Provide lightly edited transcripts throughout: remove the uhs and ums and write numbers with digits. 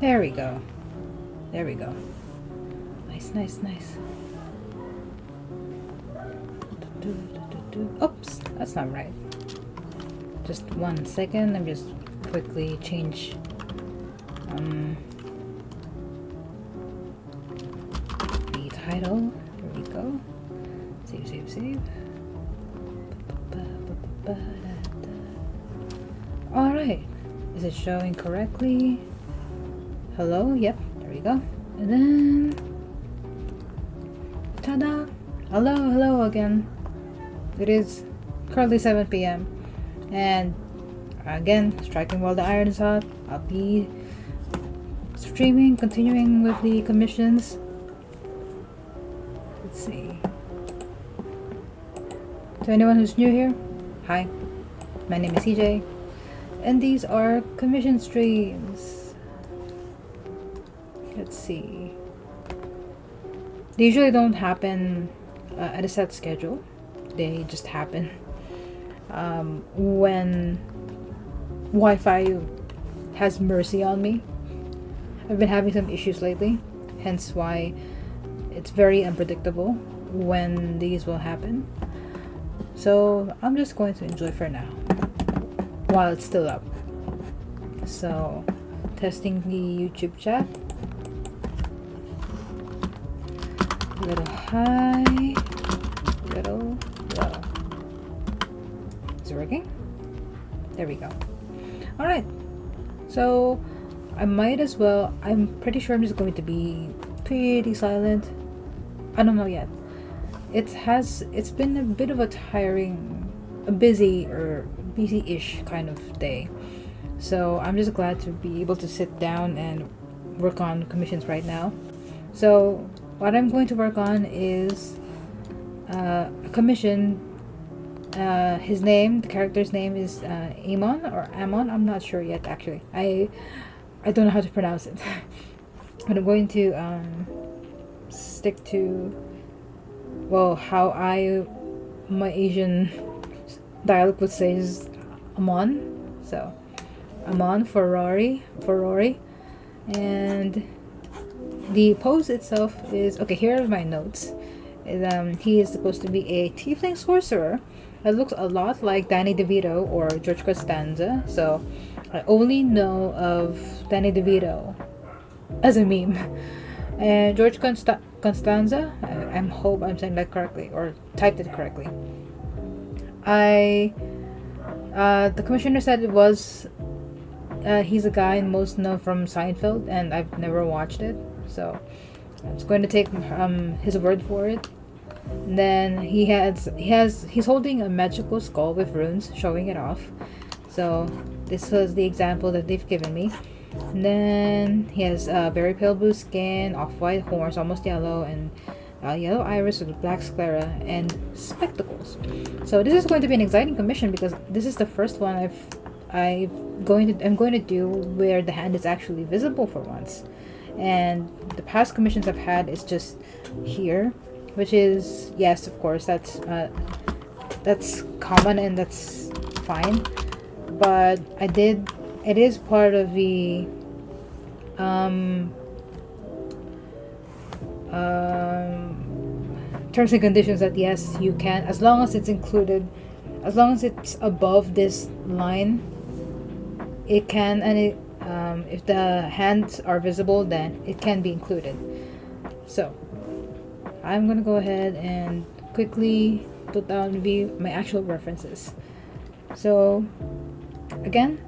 There we go. There we go. Nice, nice, nice. Oops, that's not right. Just 1 second. Let me just quickly change the title. There we go. Save, save, save. Alright. Is it showing correctly? Hello? Yep, there we go. And then ta-da! Hello, hello again. It is currently 7 p.m. and again, striking while the iron is hot. I'll be streaming, continuing with the commissions. Let's see. To anyone who's new here, hi. My name is CJ, and these are commission streams. Let's see. They usually don't happen at a set schedule. They just happen when Wi-Fi has mercy on me. I've been having some issues lately, hence why it's very unpredictable when these will happen. So I'm just going to enjoy for now while it's still up. So testing the YouTube chat. Little high, little low. Is it working? There we go. Alright, so I might as well, I'm pretty sure I'm just going to be pretty silent. I don't know yet. It's been a bit of a tiring, a busy-ish kind of day. So I'm just glad to be able to sit down and work on commissions right now. So what I'm going to work on is a commission. The character's name is Amon or Amon. I'm not sure yet actually. I don't know how to pronounce it. But I'm going to stick to, well, how my Asian dialect would say is Amon. So Amon Ferrari, and the pose itself is okay. Here are my notes. He is supposed to be a tiefling sorcerer that looks a lot like Danny DeVito or George Costanza. So I only know of Danny DeVito as a meme, and George Costanza. I hope I'm saying that correctly or typed it correctly. The commissioner said it was. He's a guy most known from Seinfeld, and I've never watched it, so I'm just going to take his word for it. And then he's holding a magical skull with runes, showing it off. So this was the example that they've given me. And then he has very pale blue skin, off-white horns, almost yellow, and yellow iris with black sclera and spectacles. So this is going to be an exciting commission because this is the first one I'm going to do where the hand is actually visible for once. And the past commissions I've had is just here, which is, yes, of course, that's common and that's fine. But it is part of the terms and conditions that yes, you can, as long as it's included, as long as it's above this line, it can, and if the hands are visible, then it can be included. So I'm gonna go ahead and quickly put down my actual references. So again,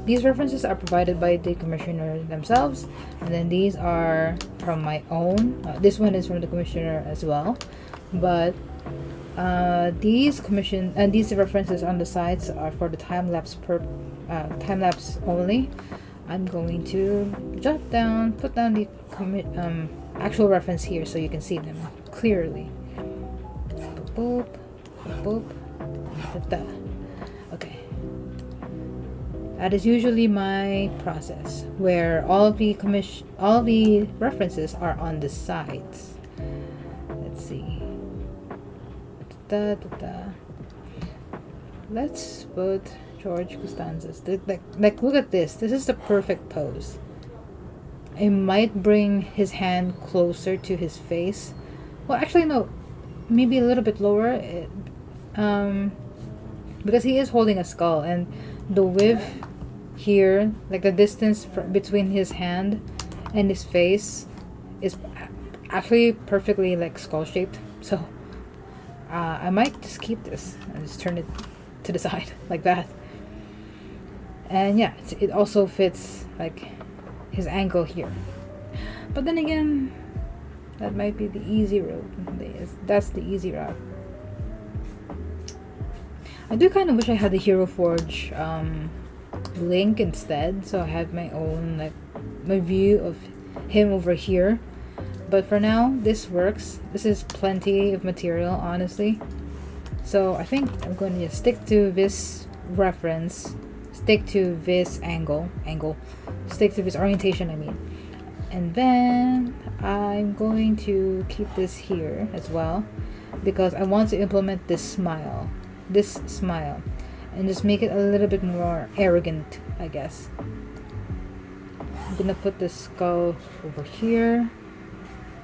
these references are provided by the commissioner themselves, and then these are from my own. This one is from the commissioner as well, but these references on the sides are for the time lapse only. I'm going to put down the actual reference here so you can see them clearly. Boop, boop, boop. Okay. That is usually my process, where all the references are on the sides. Let's see. let's put George Costanza's. Like, look at this. This is the perfect pose. I might bring his hand closer to his face. Well, actually, no. Maybe a little bit lower. Because he is holding a skull, and the width here, like the distance between his hand and his face, is actually perfectly like skull shaped. So I might just keep this and just turn it to the side like that. And yeah, it also fits like his angle here. But then again, that might be the easy route. That's the easy route. I do kind of wish I had the Hero Forge link instead, so I had my own, like, my view of him over here. But for now, this works. This is plenty of material, honestly. So I think I'm going to just stick to this reference, stick to this angle, stick to this orientation, I mean. And then I'm going to keep this here as well, because I want to implement this smile, and just make it a little bit more arrogant, I guess. I'm gonna put the skull over here,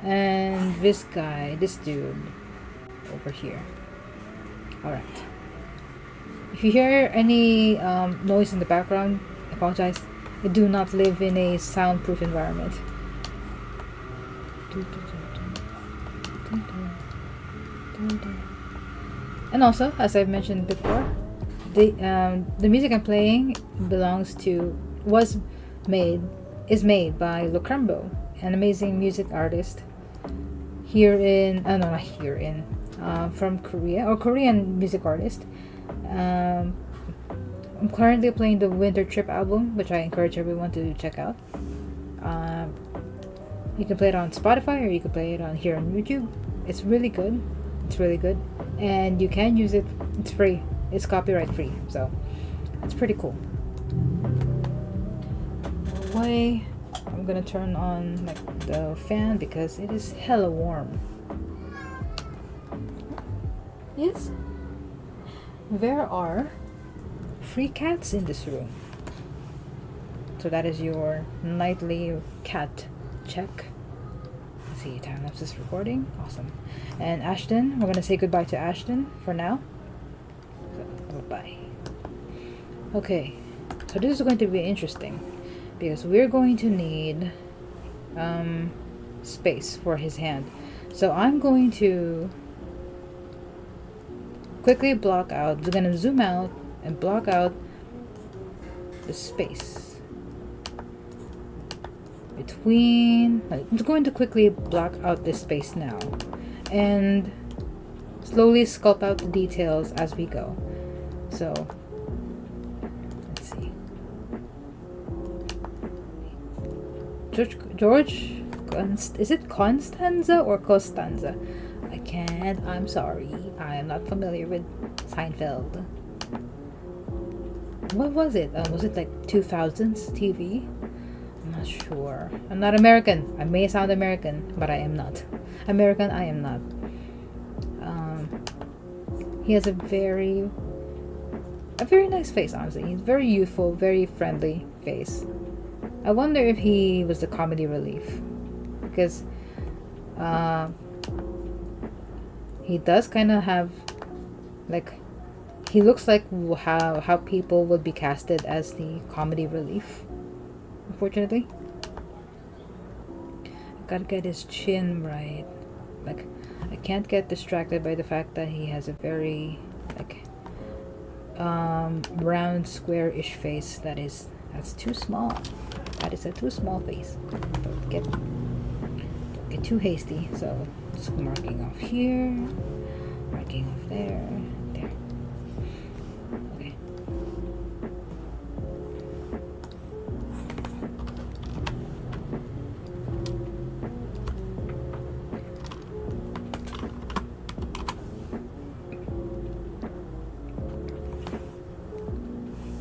and this dude over here. Alright. If you hear any noise in the background, I apologize. I do not live in a soundproof environment. And also, as I've mentioned before, the music I'm playing is made by Lukrembo, an amazing music artist from Korea, or Korean music artist. I'm currently playing the Winter Trip album, which I encourage everyone to check out. You can play it on Spotify, or you can play it here on YouTube. It's really good. And you can use it. It's free. It's copyright free, so it's pretty cool. Anyway, I'm gonna turn on like the fan because it is hella warm. Yes, there are 3 cats in this room. So that is your nightly cat check. Let's see, time lapse is recording. Awesome. And Ashton, we're gonna say goodbye to Ashton for now. So, goodbye. Okay, so this is going to be interesting because we're going to need space for his hand. So I'm going to quickly block out. We're gonna zoom out and block out the space between. I'm going to quickly block out this space now and slowly sculpt out the details as we go. So let's see. George, is it Constanza or Costanza? I can't. I'm sorry. I am not familiar with Seinfeld. What was it? Was it like 2000s TV? I'm not sure. I'm not American. I may sound American, but I am not. American, I am not. He has a very nice face, honestly. He's very youthful, very friendly face. I wonder if he was the comedy relief, because he does kind of have, like, he looks like how people would be casted as the comedy relief, unfortunately. I gotta get his chin right. Like, I can't get distracted by the fact that he has a very, like, round, square-ish face that's too small. That is a too small face. Don't get too hasty. So just marking off here, marking off there. Okay.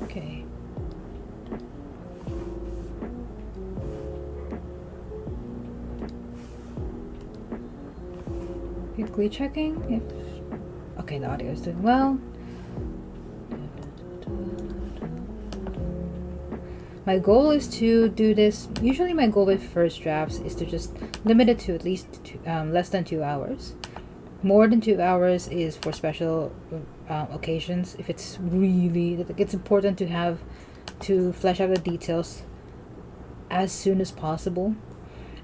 Okay. Quickly checking if... Okay, the audio is doing well. My goal is to do this. Usually my goal with first drafts is to just limit it to at least less than 2 hours. More than 2 hours is for special occasions. If it's really, it's important to flesh out the details as soon as possible,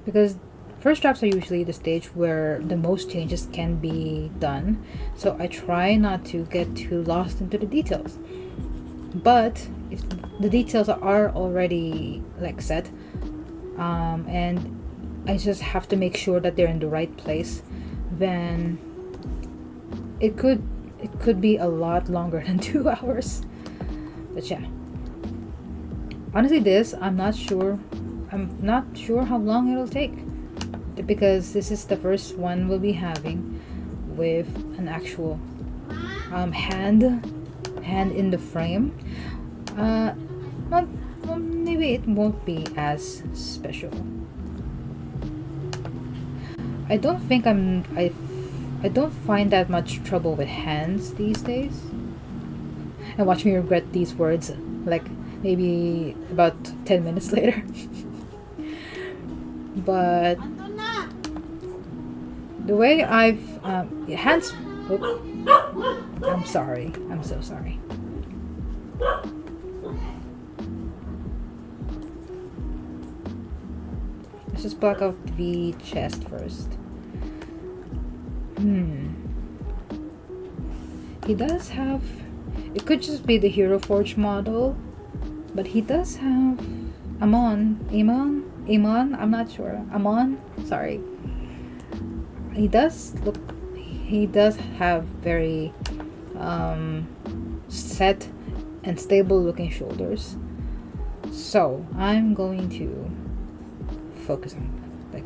because first drafts are usually the stage where the most changes can be done. So I try not to get too lost into the details. But if the details are already like set, and I just have to make sure that they're in the right place, then it could be a lot longer than 2 hours. But yeah, honestly, I'm not sure how long it'll take, because this is the first one we'll be having with an actual hand in the frame. Well, maybe it won't be as special. I don't think I don't find that much trouble with hands these days. And watch me regret these words like maybe about 10 minutes later. But the way I've hands. I'm sorry. I'm so sorry. Let's just block out the chest first. He does have. It could just be the Hero Forge model, but he does have Amon. I'm not sure. Amon? Sorry. He does have very set and stable looking shoulders. So I'm going to focus on that.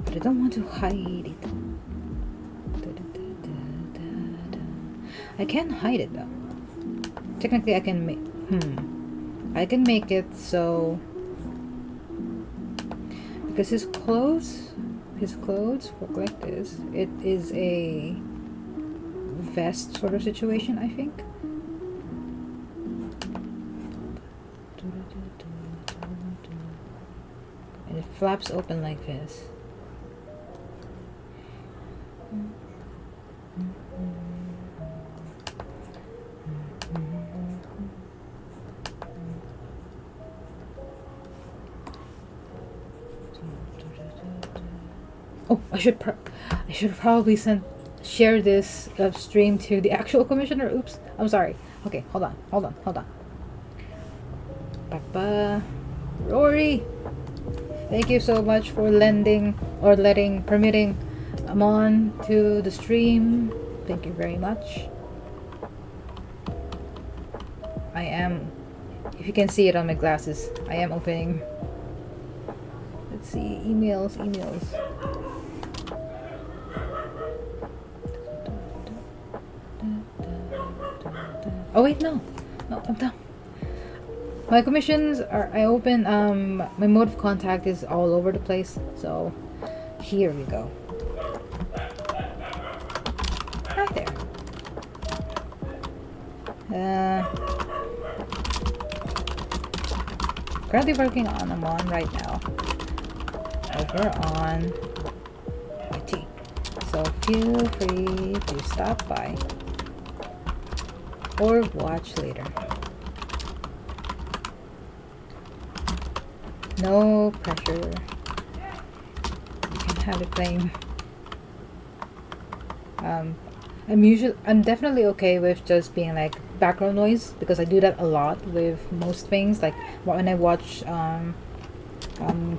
But I don't want to hide it. I can hide it though. Technically I can make it so, because his clothes look like this. It is a vest sort of situation, I think. And it flaps open like this. Oh, I should probably share this stream to the actual commissioner. Oops, I'm sorry. Okay, hold on. Papa, Rory, thank you so much for permitting Amon to the stream. Thank you very much. I am, if you can see it on my glasses, I am opening. Let's see, emails. Oh wait, no, I'm done. My commissions are, I open, my mode of contact is all over the place, so here we go. Right there. Currently working on Amon right now. Over on IT. So feel free to stop by or watch later. No pressure. You can have it playing. I'm definitely okay with just being like background noise, because I do that a lot with most things, like when I watch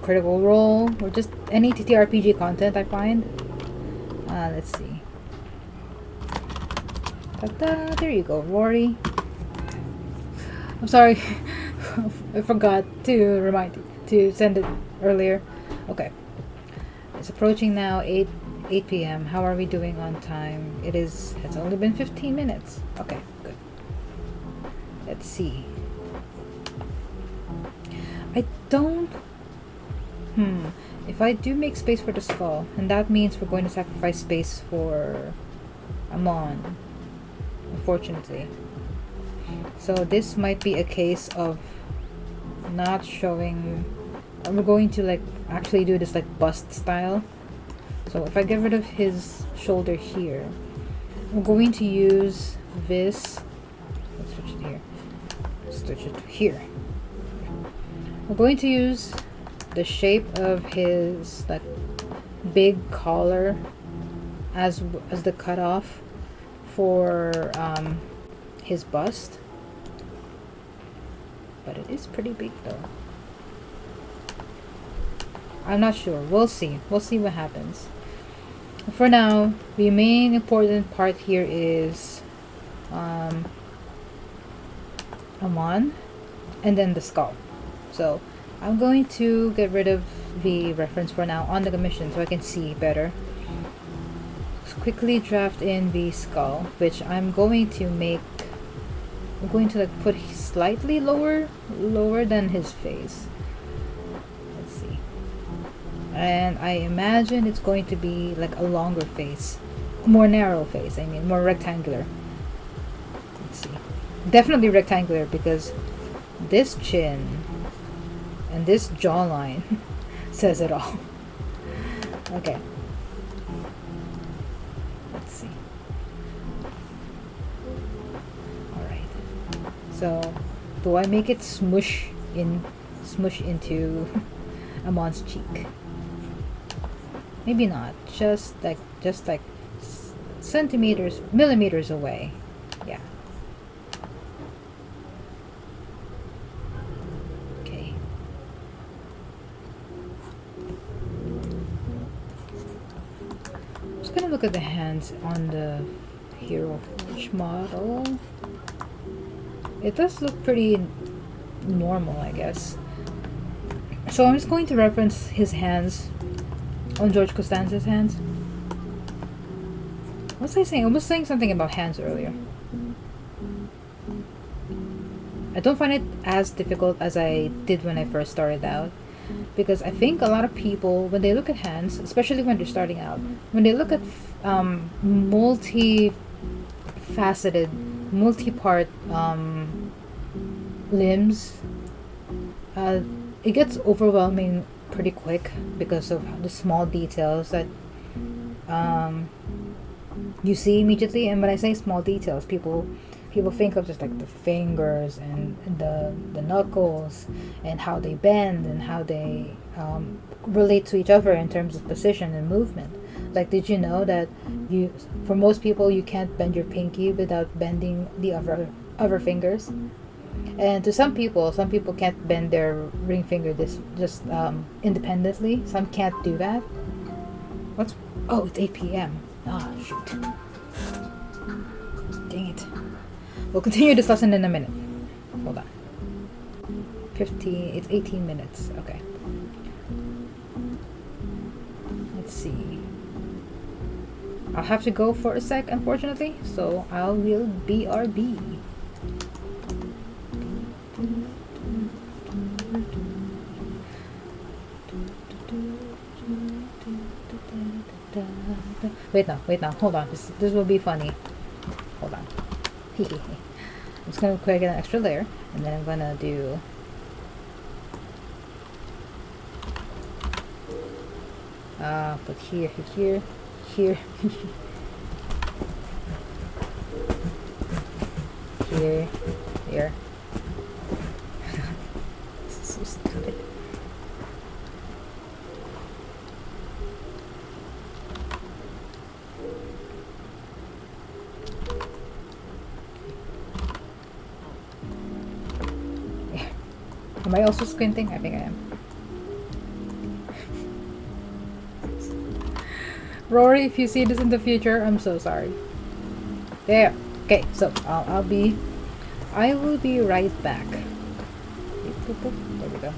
Critical Role or just any TTRPG content I find. Let's see. Ta-da, there you go, Rory. I'm sorry. I forgot to remind you to send it earlier. Okay. It's approaching now 8 p.m. How are we doing on time? It's only been 15 minutes. Okay, good. Let's see. I don't... If I do make space for the skull, and that means we're going to sacrifice space for Amon, unfortunately. So this might be a case of not showing. I'm going to like actually do this like bust style. So if I get rid of his shoulder here, I'm going to use this. Let's switch it here. Switch it here. I'm going to use the shape of his like big collar as the cutoff for his bust. But it is pretty big though. I'm not sure. We'll see. We'll see what happens. For now, the main important part here is Amon and then the skull. So I'm going to get rid of the reference for now on the commission so I can see better. Let's quickly draft in the skull, which I'm going to make. I'm going to like put slightly lower than his face. Let's see. And I imagine it's going to be like a longer face, more narrow face. I mean, more rectangular. Let's see. Definitely rectangular because this chin and this jawline says it all. Okay. Let's see. Alright. So, do I make it smush into Amon's cheek? Maybe not. Just like millimeters away. Yeah. Okay. I'm just gonna look at the hands on the Hero Forge model. It does look pretty normal, I guess. So I'm just going to reference his hands on George Costanza's hands. What was I saying? I was saying something about hands earlier. I don't find it as difficult as I did when I first started out. Because I think a lot of people, when they look at hands, especially when they're starting out, when they look at multi-faceted, multi-part limbs, it gets overwhelming pretty quick because of the small details that you see immediately. And when I say small details, people think of just like the fingers and the knuckles and how they bend and how they relate to each other in terms of position and movement. Like, did you know that for most people you can't bend your pinky without bending the other fingers? And to some people can't bend their ring finger just independently. Some can't do that. Oh, it's 8 p.m. Ah, shoot. Dang it. We'll continue this lesson in a minute. Hold on. It's 18 minutes. Okay. Let's see. I'll have to go for a sec, unfortunately. So I will BRB. Wait now, hold on. This will be funny. Hold on. I'm just gonna quick get an extra layer, and then I'm gonna do but here here here This is so stupid. Am I also squinting? I think I am. Rory, if you see this in the future, I'm so sorry. There. Okay, so I will be right back. There we go.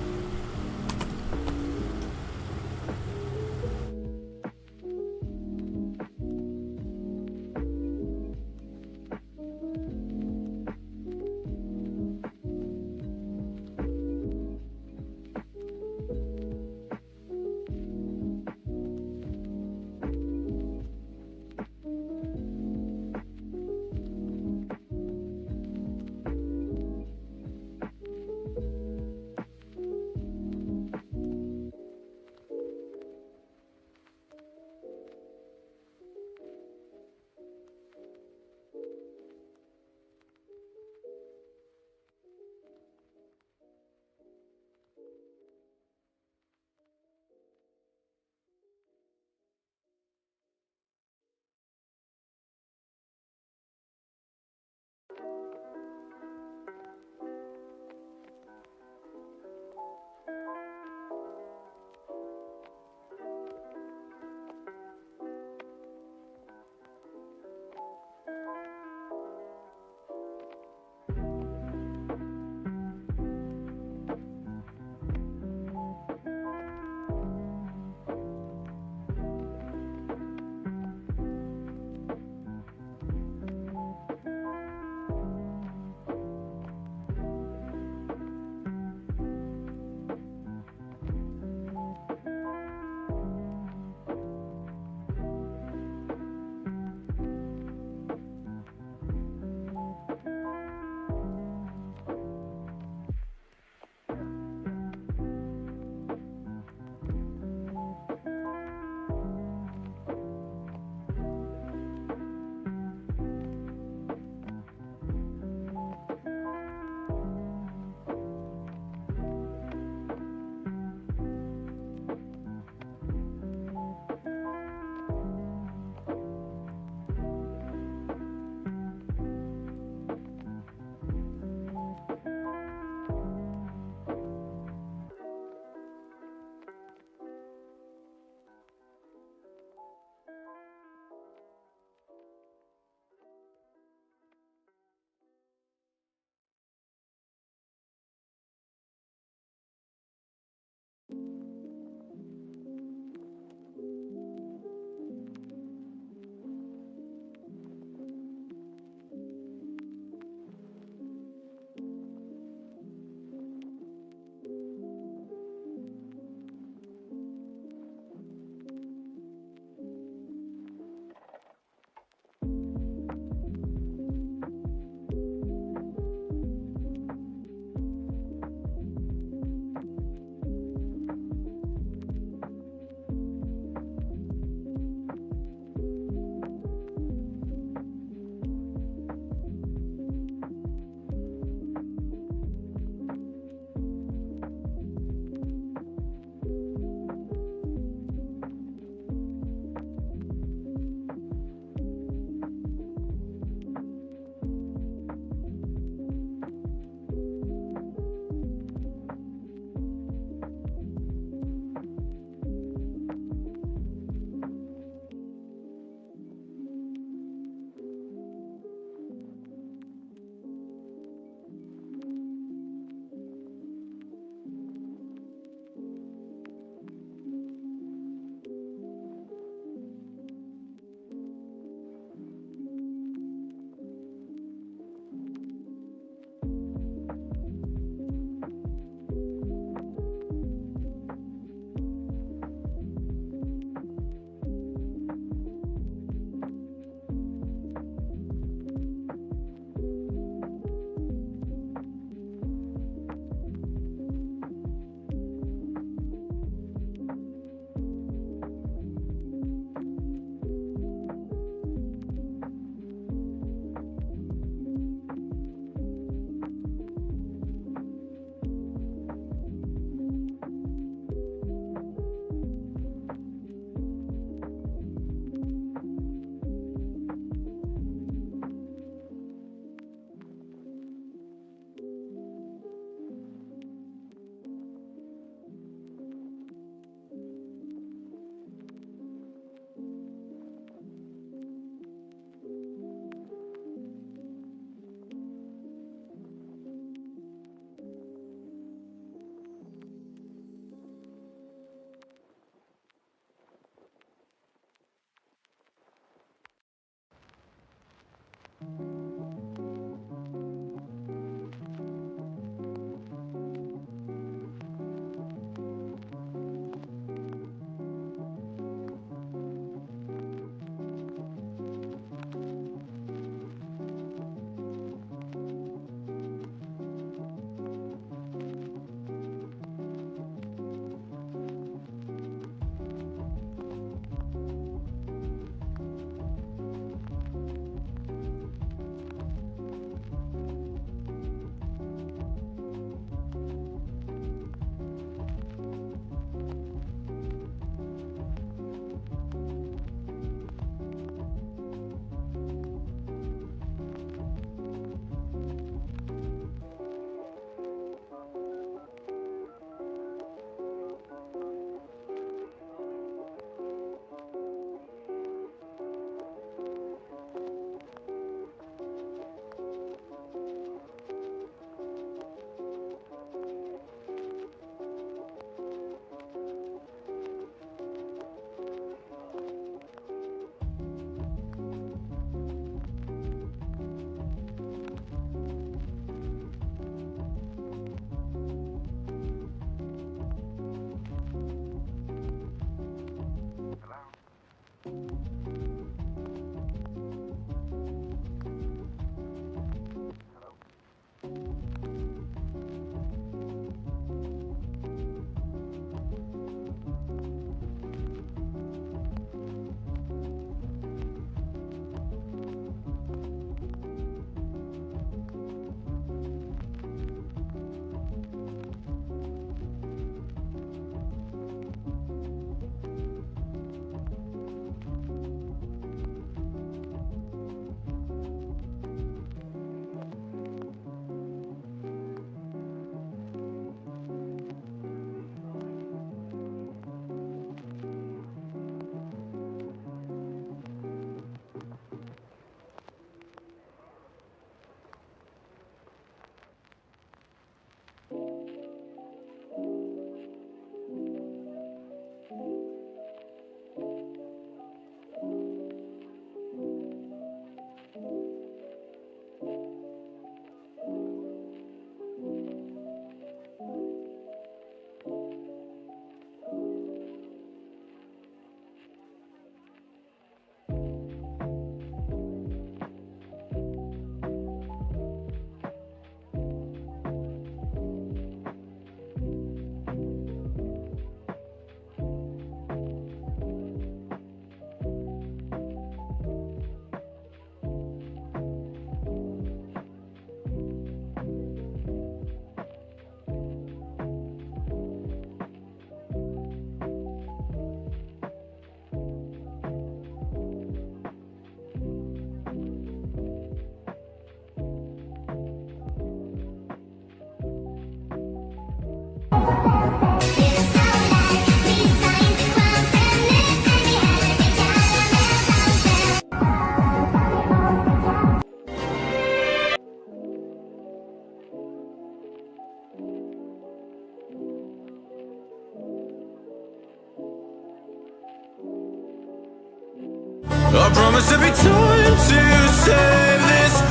I promise every time to save this.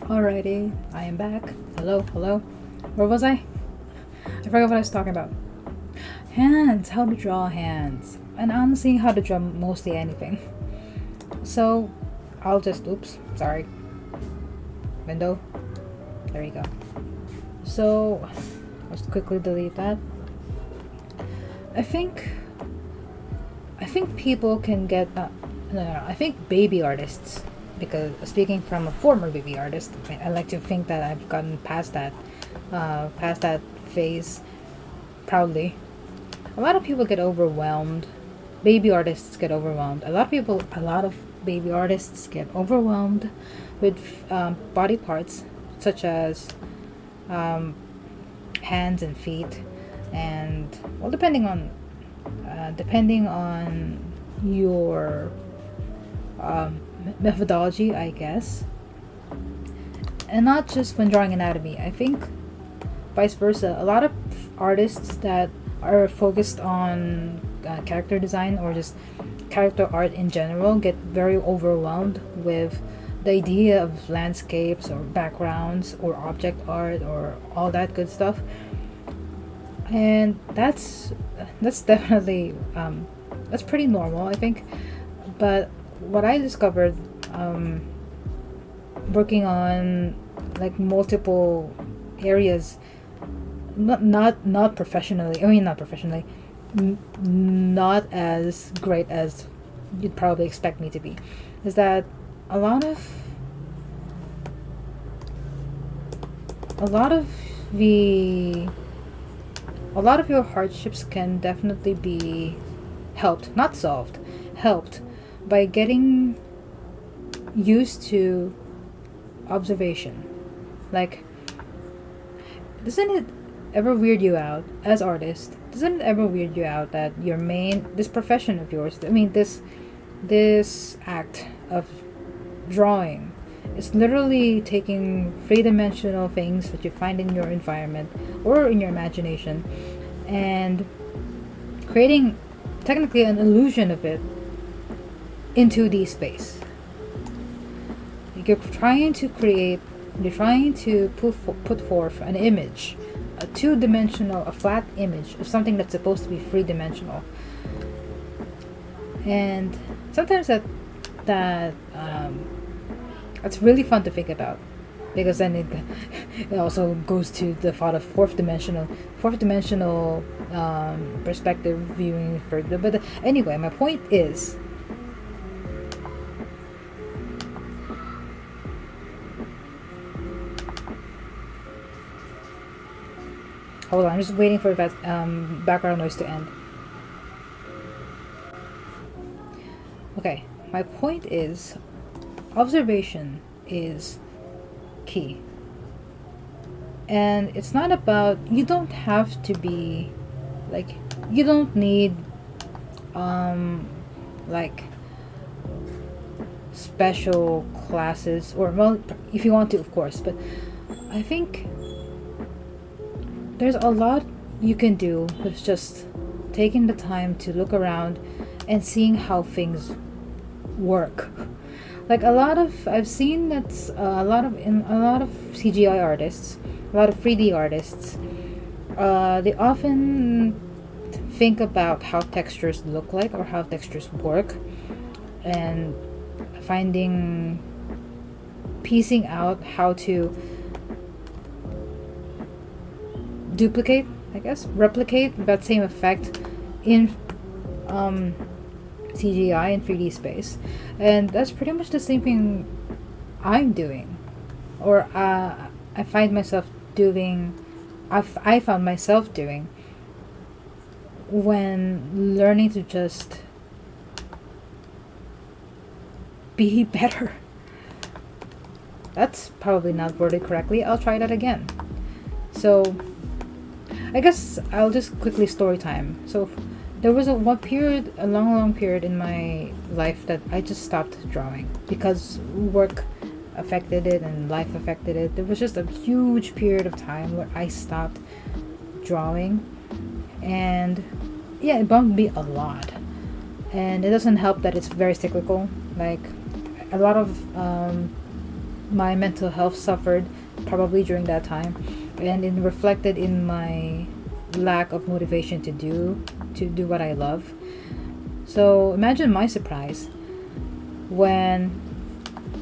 Alrighty, I am back. Hello. Where was I? I forgot what I was talking about. Hands, how to draw hands. And honestly, how to draw mostly anything. So, I'll just, sorry. Window. There you go. So, let's quickly delete that. I think people can get, I think baby artists, because speaking from a former baby artist, I like to think that I've gotten past that phase proudly. A lot of people get overwhelmed. Baby artists get overwhelmed. A lot of baby artists get overwhelmed with body parts such as hands and feet, and well, depending on your methodology, I guess, and not just when drawing anatomy. I think vice versa. A lot of artists that are focused on character design or just character art in general get very overwhelmed with the idea of landscapes or backgrounds or object art or all that good stuff, and that's definitely that's pretty normal, I think. But what I discovered working on like multiple areas, not professionally, not as great as you'd probably expect me to be, is that a lot of your hardships can definitely be helped, not solved, helped by getting used to observation. Like, doesn't it ever weird you out as artists? Doesn't it ever weird you out that this profession of yours, this act of drawing, is literally taking three-dimensional things that you find in your environment or in your imagination and creating technically an illusion of it in 2D space? You're trying to put forth an image, a flat image of something that's supposed to be three-dimensional. And sometimes that's really fun to think about. because then it also goes to the thought of fourth dimensional perspective viewing further. But anyway, my point is, hold on, I'm just waiting for that background noise to end. Okay, my point is, observation is key. And it's not about, you don't have to be, like, you don't need, like, special classes, or, well, if you want to, of course, but I think there's a lot you can do with just taking the time to look around and seeing how things work. Like I've seen that a lot of CGI artists, a lot of 3D artists, they often think about how textures look like or how textures work, and piecing out how to replicate that same effect in CGI and 3D space. And that's pretty much the same thing I'm doing, or I found myself doing when learning to just be better. That's probably not worded correctly. I'll try that again. So I guess I'll just quickly story time. So there was a long period in my life that I just stopped drawing because work affected it and life affected it. There was just a huge period of time where I stopped drawing, and yeah, it bummed me a lot. And it doesn't help that it's very cyclical. Like, a lot of my mental health suffered probably during that time, and it reflected in my lack of motivation to do what I love. So imagine my surprise when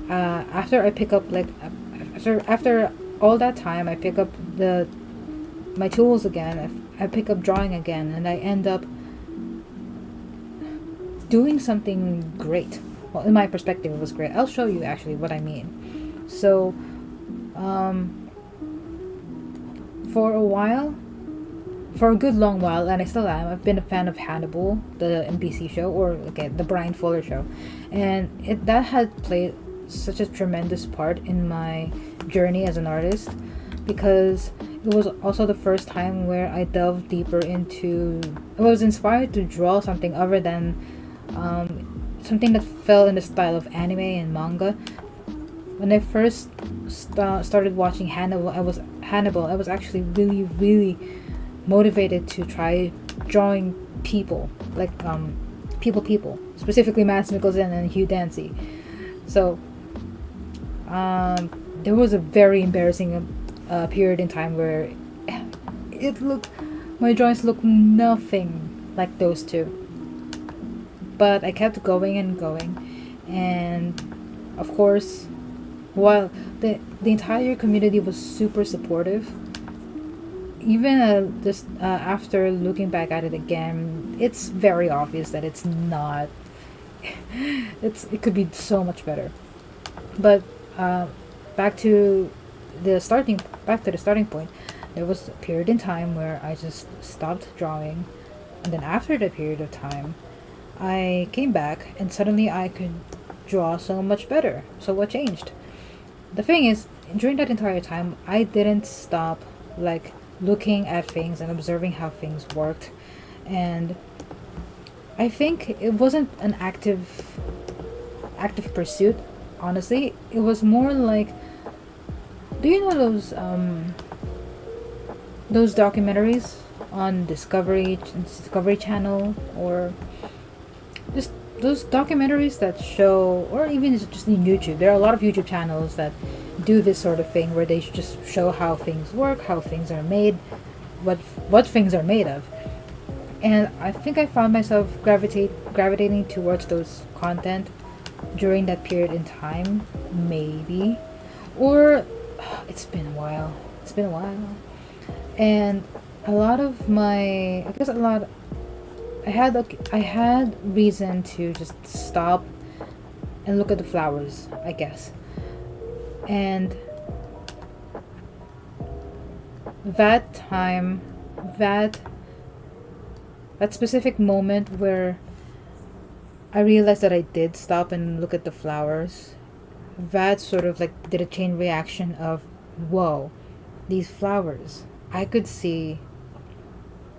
after all that time I pick up my tools again, I pick up drawing again, and I end up doing something great. Well, in my perspective, it was great. I'll show you actually what I mean. So for a good long while, and I still am, I've been a fan of Hannibal, the NBC show, or the Brian Fuller show, and that had played such a tremendous part in my journey as an artist, because it was also the first time where I delved deeper into, I was inspired to draw something other than something that fell in the style of anime and manga. When I first started watching Hannibal, I was actually really, really motivated to try drawing people, like people, specifically Mads Mikkelsen and Hugh Dancy. So there was a very embarrassing period in time where my drawings looked nothing like those two. But I kept going and going, and of course, while the entire community was super supportive, even after looking back at it again, it's very obvious that it's not. It could be so much better. But back to the starting point. There was a period in time where I just stopped drawing, and then after that period of time, I came back and suddenly I could draw so much better. So what changed? The thing is, during that entire time, I didn't stop looking at things and observing how things worked. And I think it wasn't an active pursuit, honestly. It was more like, do you know those documentaries on Discovery Channel, or just those documentaries that show, or even just in YouTube? There are a lot of YouTube channels that do this sort of thing, where they just show how things work, how things are made, what things are made of. And I think I found myself gravitating towards those content during that period in time, maybe. Or it's been a while. It's been a while. And a lot of my, I guess a lot, I had reason to just stop and look at the flowers, I guess. And that time, that specific moment where I realized that I did stop and look at the flowers, that sort of like did a chain reaction of, whoa, these flowers. I could see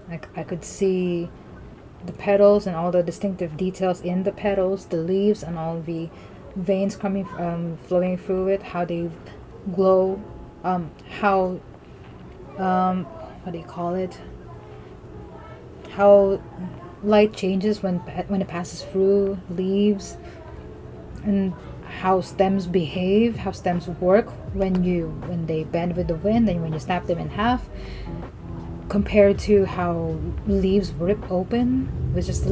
the petals and all the distinctive details in the petals, the leaves and all the veins coming flowing through it, how they glow, how what do you call it? How light changes when it passes through leaves, and how stems behave, how stems work when they bend with the wind and when you snap them in half, compared to how leaves rip open with just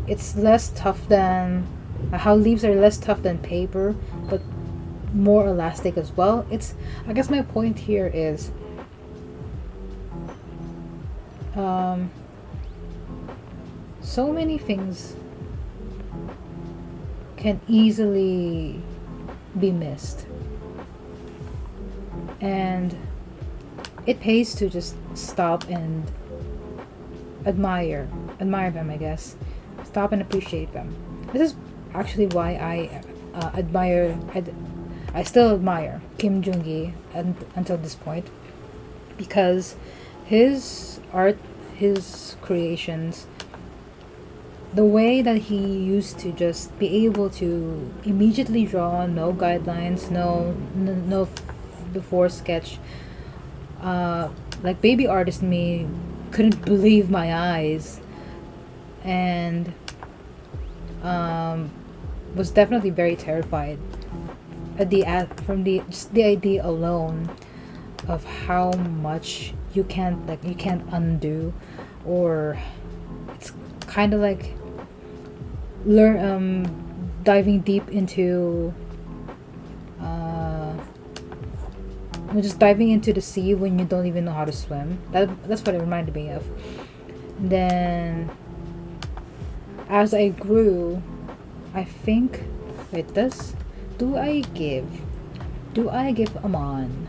it's less tough than how leaves are less tough than paper, but more elastic as well. It's, I guess my point here is so many things can easily be missed, and it pays to just stop and admire them, I guess. Stop and appreciate them. This is actually why I still admire Kim Jung-gi until this point, because his art, his creations, the way that he used to just be able to immediately draw, no guidelines, no before sketch, like baby artist me couldn't believe my eyes, and was definitely very terrified at from just the idea alone of how much you can't undo, or it's kind of like diving deep into just diving into the sea when you don't even know how to swim. That's what it reminded me of. And then as I grew, I think, wait, do I give Amon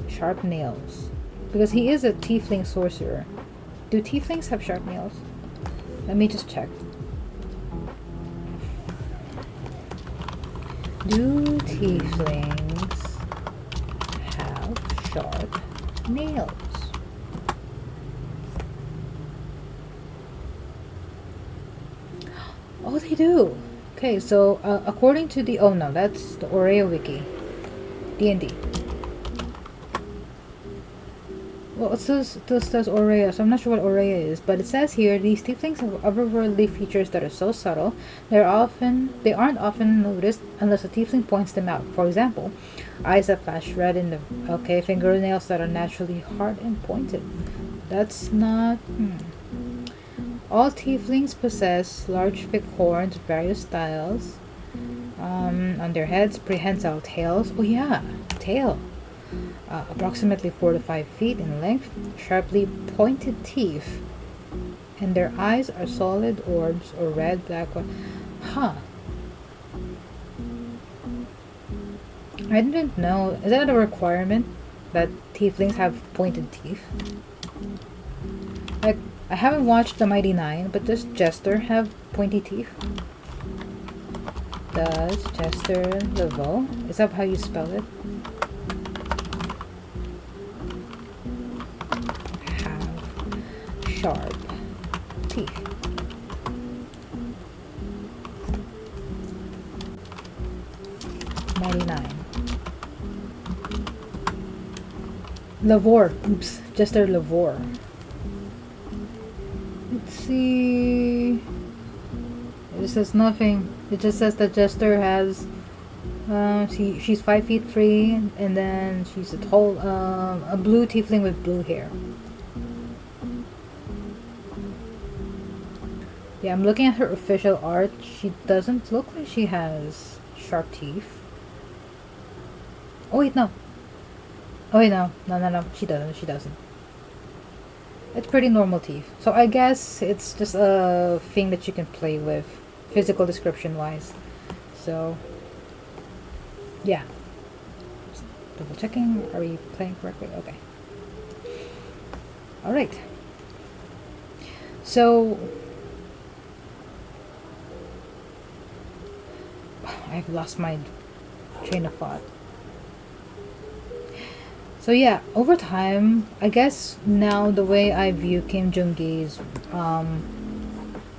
sharp nails? Because he is a tiefling sorcerer. Do tieflings have sharp nails? Let me just check. Do tieflings have sharp nails? Oh, they do. Okay, so according to the, oh no, that's the Oreo wiki, D&D. Well, it says Aurea, so I'm not sure what Aurea is, but it says here these tieflings have otherworldly features that are so subtle they aren't often noticed unless a tiefling points them out. For example, eyes that flash red in the fingernails that are naturally hard and pointed. That's not. All tieflings possess large, thick horns of various styles. On their heads, prehensile tails. Oh yeah, tail. Approximately 4 to 5 feet in length, sharply pointed teeth, and their eyes are solid orbs or red, black, or I didn't know. Is that a requirement that tieflings have pointed teeth? Like, I haven't watched The Mighty Nine, but does Jester have pointy teeth? Does Jester Laveau? Is that how you spell it? Sharp teeth. $99. Lavore. Oops. Jester Lavore. Let's see. It says nothing. It just says that Jester has she's 5 feet 3, and then she's a tall a blue tiefling with blue hair. Yeah, I'm looking at her official art. She doesn't look like she has sharp teeth. Oh wait, no. Oh wait, no. No. She doesn't. She doesn't. It's pretty normal teeth. So I guess it's just a thing that you can play with, physical description wise. So, yeah. Just double checking. Are we playing correctly? Okay. Alright. So, I've lost my train of thought. So yeah, over time, I guess now the way I view Kim Jung-gi's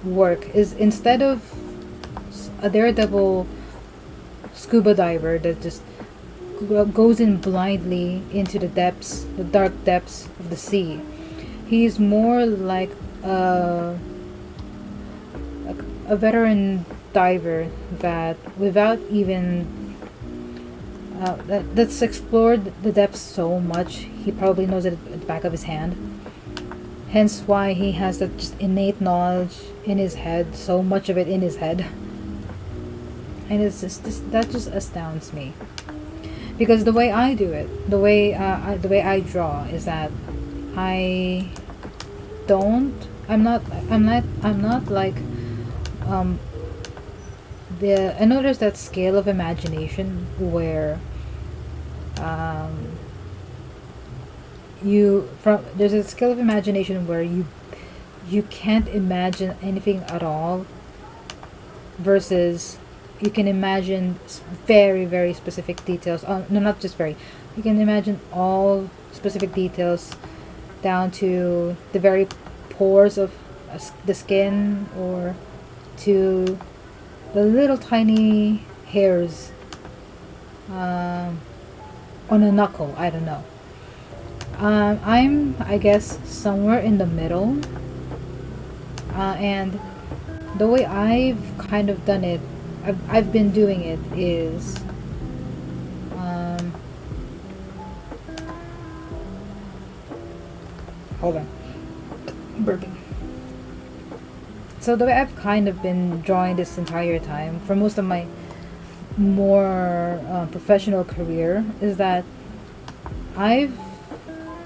work is, instead of a daredevil scuba diver that just goes in blindly into the depths, the dark depths of the sea, he's more like a veteran diver that, without even that's explored the depths so much, he probably knows it at the back of his hand. Hence why he has that just innate knowledge in his head, so much of it in his head. And it's just that just astounds me. Because the way I do it, the way I draw is that I'm not like I know there's that scale of imagination where there's a scale of imagination where you can't imagine anything at all, versus you can imagine very, very specific details. No, not just very. You can imagine all specific details down to the very pores of the skin, or to the little tiny hairs on a knuckle. I don't know. I guess, somewhere in the middle. And the way I've kind of done it, I've been doing it is, hold on, burping. So the way I've kind of been drawing this entire time, for most of my more professional career, is that I've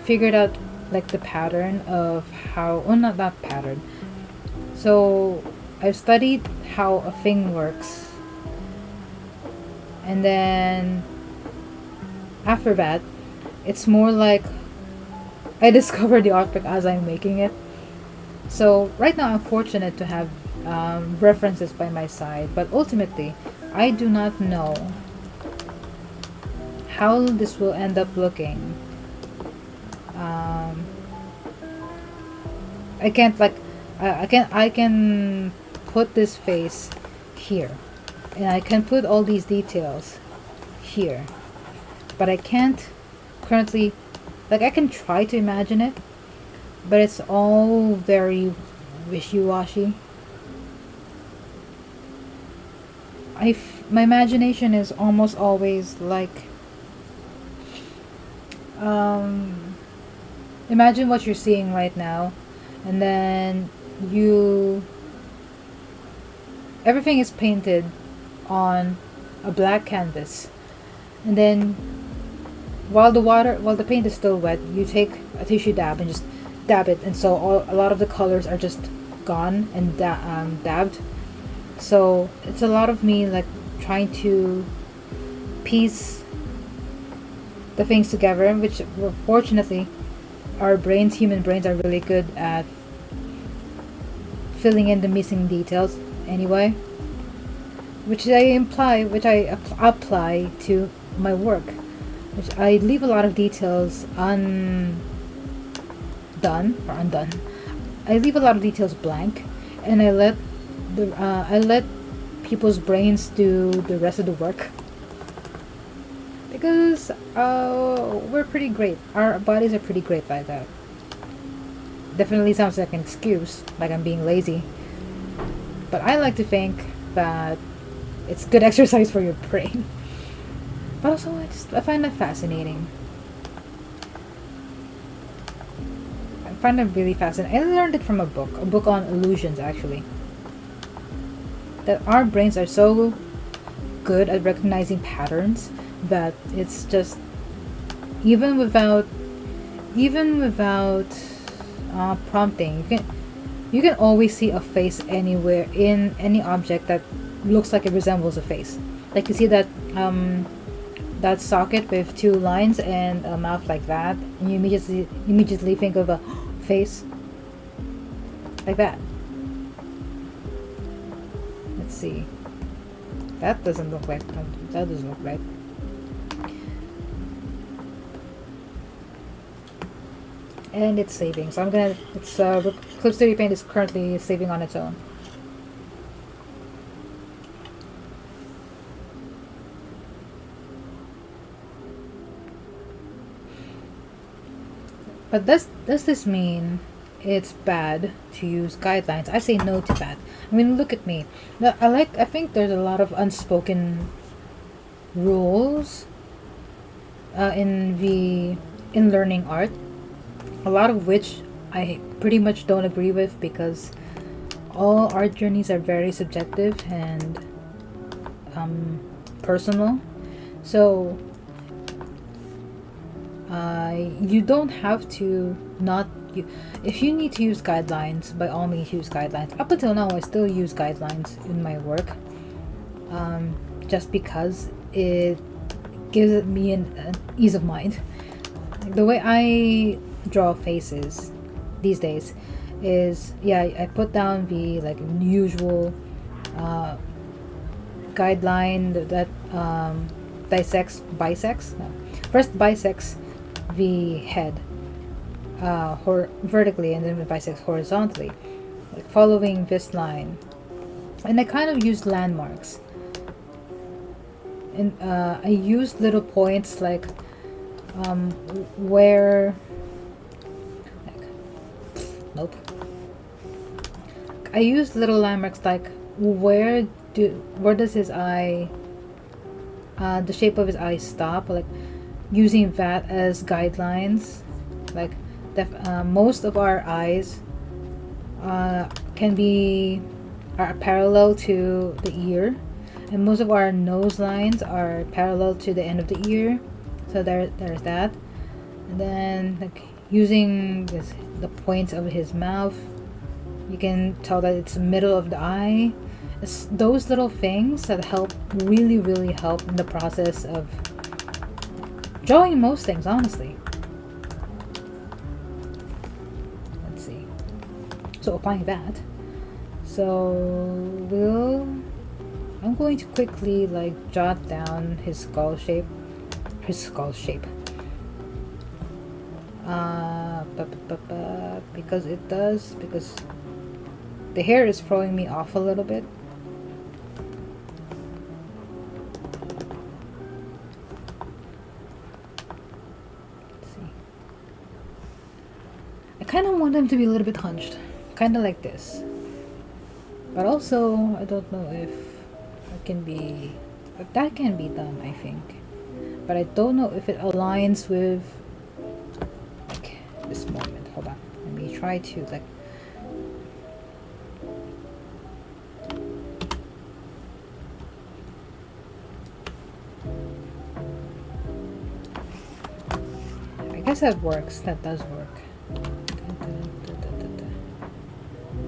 figured out like the pattern of how, well, not that pattern. So I've studied how a thing works, and then after that, it's more like I discover the artwork as I'm making it. So right now I'm fortunate to have references by my side, but ultimately I do not know how this will end up looking. I can't like I can put this face here, and I can put all these details here, but I can't currently, like, I can try to imagine it, but it's all very wishy-washy. My imagination is almost always like, imagine what you're seeing right now, and then everything is painted on a black canvas, and then while the paint is still wet, you take a tissue dab and just dab it, and so a lot of the colors are just gone and dabbed. So it's a lot of me like trying to piece the things together, which, fortunately, human brains are really good at filling in the missing details anyway, which I apply to my work, which I leave a lot of details undone. I leave a lot of details blank, and I let people's brains do the rest of the work, because we're pretty great. Our bodies are pretty great like that. Definitely sounds like an excuse, like I'm being lazy, but I like to think that it's good exercise for your brain. But also, I find that fascinating. I find it really fascinating. I learned it from a book on illusions, actually. That our brains are so good at recognizing patterns that it's just even without prompting, you can always see a face anywhere in any object that looks like it resembles a face. Like you see that socket with two lines and a mouth like that, and you immediately think of a face like that. Let's see. That doesn't look right. That doesn't look right. And it's saving, so I'm gonna. It's Clip Studio Paint is currently saving on its own. But does this mean it's bad to use guidelines? I say no to that. I mean, look at me. I think there's a lot of unspoken rules in learning art. A lot of which I pretty much don't agree with, because all art journeys are very subjective and personal. So you don't have to not. If you need to use guidelines, by all means use guidelines. Up until now, I still use guidelines in my work, just because it gives me an ease of mind. The way I draw faces these days is, I put down the usual guideline that first bisects the head vertically, and then it bisects horizontally, like following this line. And I kind of use landmarks, and I use little points like where nope. I use little landmarks like where does his eye, the shape of his eye stop, like using that as guidelines. Like most of our eyes are parallel to the ear, and most of our nose lines are parallel to the end of the ear. So there's that. And then using the points of his mouth, you can tell that it's the middle of the eye. It's those little things that really help in the process of drawing most things, honestly. Let's see. So applying that. So I'm going to quickly jot down his skull shape. Because the hair is throwing me off a little bit. Let's see. I kind of want them to be a little bit hunched, kind of like this. But also, I don't know if that can be done, I think. But I don't know if it aligns with this moment. Hold on. Let me try to let's I guess that works. That does work.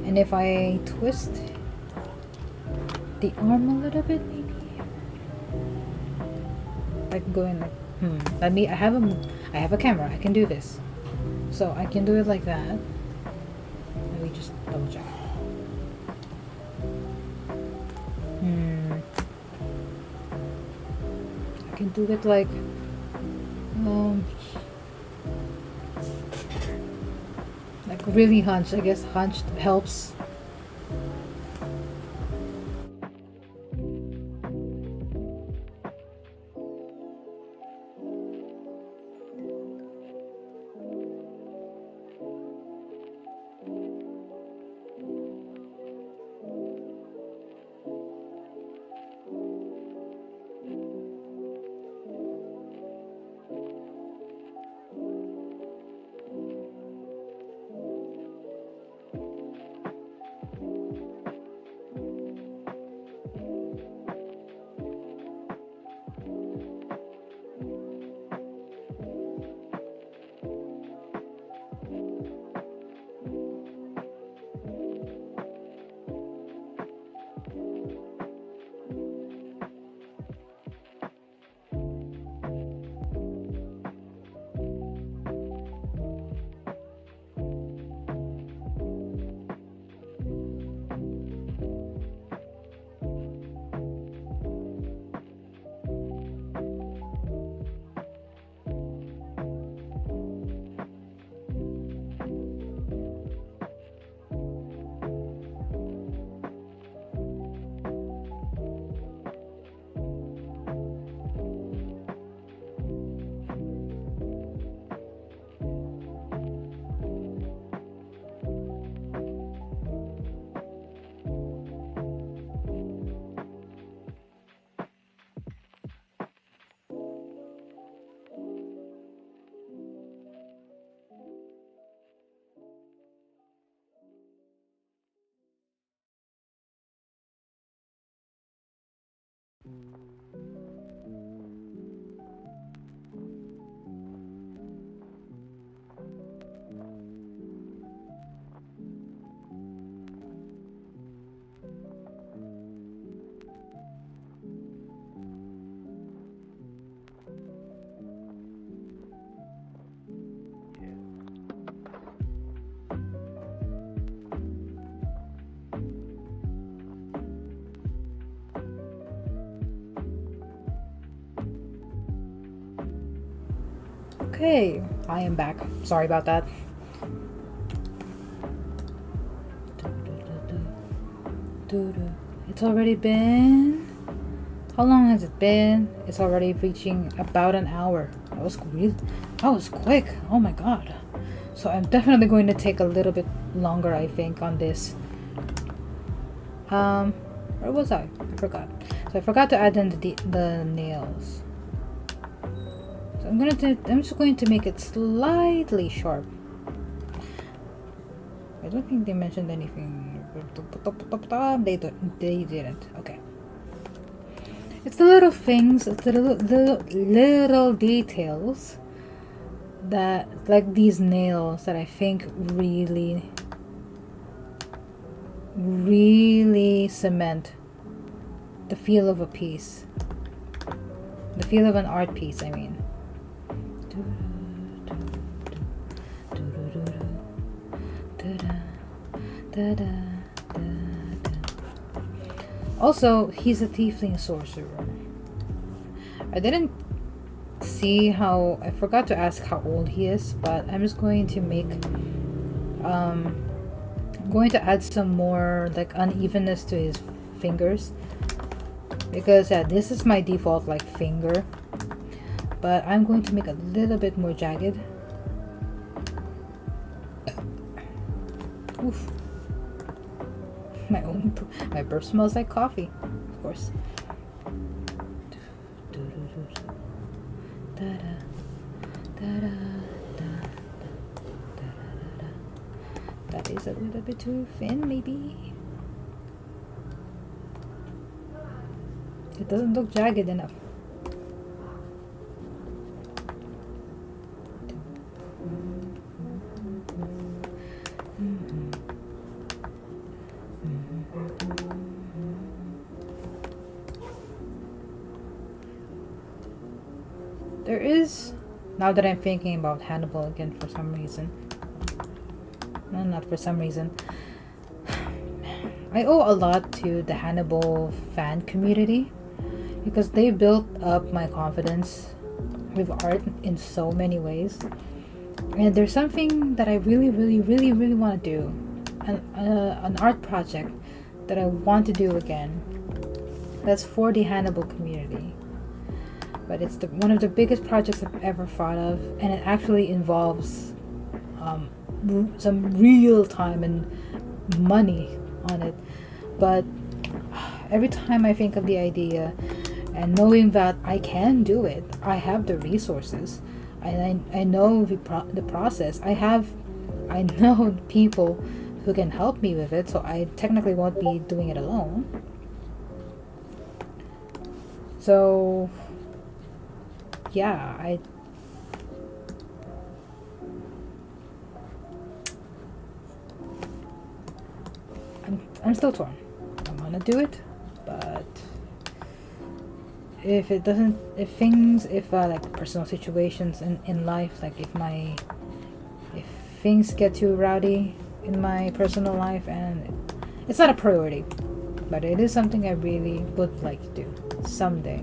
And if I twist the arm a little bit, maybe going let me. I have a camera. I can do this. So I can do it like that. Let me just double check. I can do it like really hunched. I guess hunched helps. Okay, I am back. Sorry about that. It's already been... How long has it been? It's already reaching about an hour. That was quick. Oh my god. So I'm definitely going to take a little bit longer, I think, on this. Where was I? I forgot. So I forgot to add in the nails. So I'm just going to make it slightly sharp. I don't think they mentioned anything. They didn't. Okay. It's the little things, it's the little details that, like these nails, that I think really cement the feel of a piece. The feel of an art piece, I mean. Also, he's a tiefling sorcerer. I didn't see how... I forgot to ask how old he is, but I'm just going to make... I'm going to add some more like unevenness to his fingers. Because this is my default like finger. But I'm going to make a little bit more jagged. Oof. My burp smells like coffee, of course. That is a little bit too thin, maybe. It doesn't look jagged enough. There is, now that I'm thinking about Hannibal again for some reason. No, not for some reason. I owe a lot to the Hannibal fan community because they built up my confidence with art in so many ways. And there's something that I really want to do. An art project that I want to do again. That's for the Hannibal community. But it's one of the biggest projects I've ever thought of, and it actually involves some real time and money on it. But every time I think of the idea, and knowing that I can do it, I have the resources, and I know the process. I know people who can help me with it, so I technically won't be doing it alone. So yeah, I'm still torn. I want to do it, but if like personal situations in life, like if things get too rowdy in my personal life, and it's not a priority, but it is something I really would like to do someday.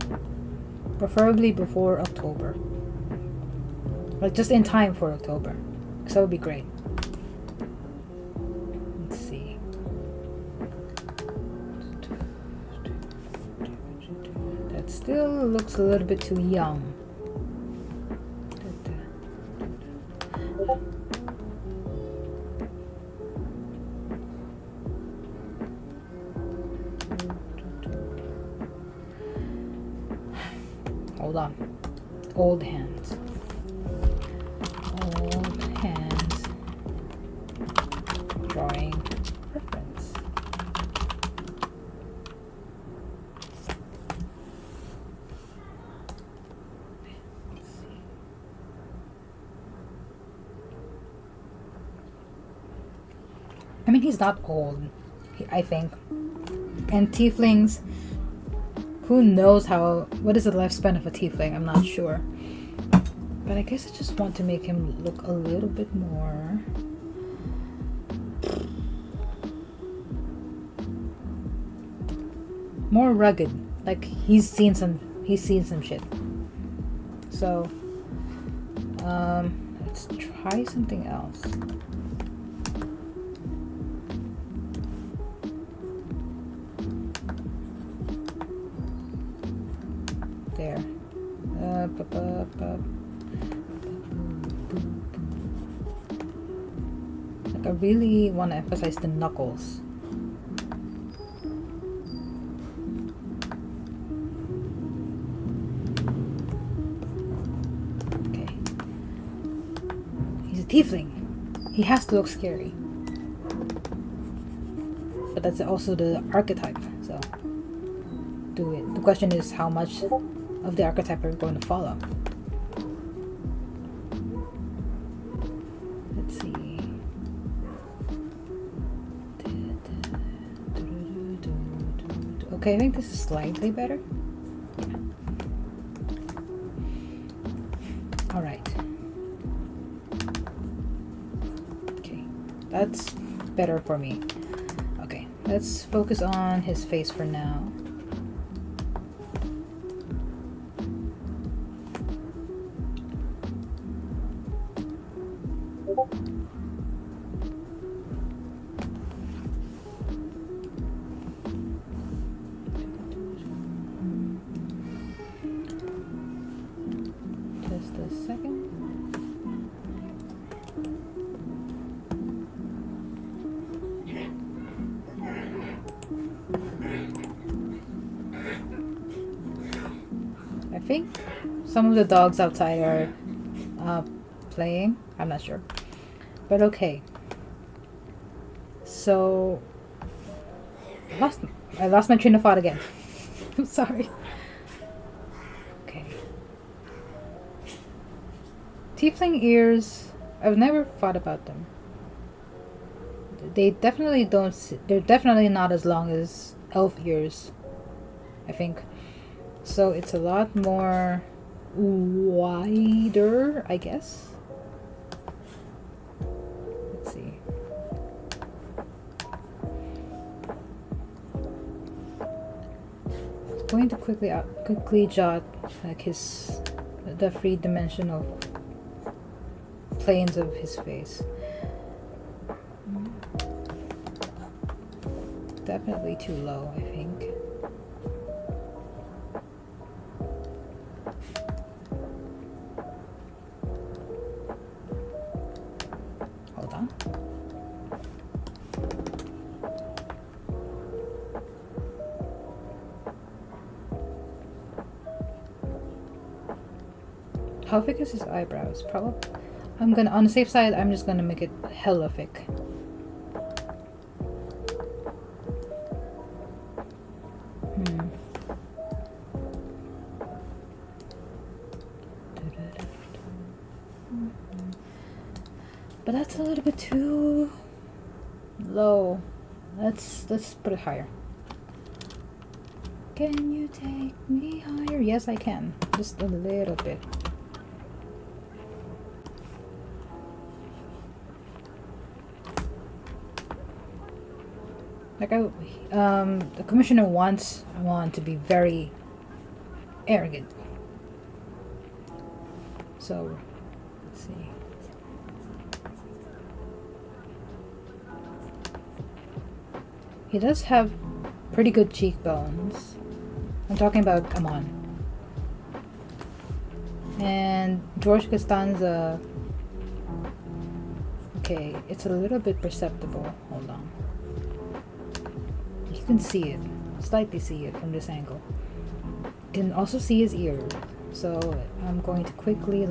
Preferably before October. Like just in time for October. So that would be great. Let's see. That still looks a little bit too young. Hold on. Old hands. Drawing reference. mean, he's not old, I think. And tieflings, who knows what is the lifespan of a tiefling? I'm not sure. But I guess I just want to make him look a little bit more rugged. Like he's seen some shit. So let's try something else. There. Like I really want to emphasize the knuckles. Okay. He's a tiefling. He has to look scary. But that's also the archetype, so do it. The question is how much of the archetype are we going to follow? Let's see. Okay, I think this is slightly better. Yeah. Alright. Okay, that's better for me. Okay, let's focus on his face for now. Just a second. I think some of the dogs outside are playing. I'm not sure. But okay. So I lost my train of thought again. I'm sorry. Okay. Tiefling ears, I've never thought about them. They definitely they're definitely not as long as elf ears, I think. So it's a lot more wider, I guess. Let's see. I'm going to quickly jot like the three-dimensional planes of his face. Definitely too low, I think. Hold on. How thick is his eyebrows? Probably. On the safe side, I'm just gonna make it hella thick. But that's a little bit too low. Let's put it higher. Can you take me higher? Yes, I can. Just a little bit. Like the commissioner wants Amon to be very arrogant. So, let's see. He does have pretty good cheekbones. I'm talking about Amon. And George Costanza. Okay, it's a little bit perceptible. Hold on. You can see it, slightly see it from this angle. You can also see his ear. So I'm going to quickly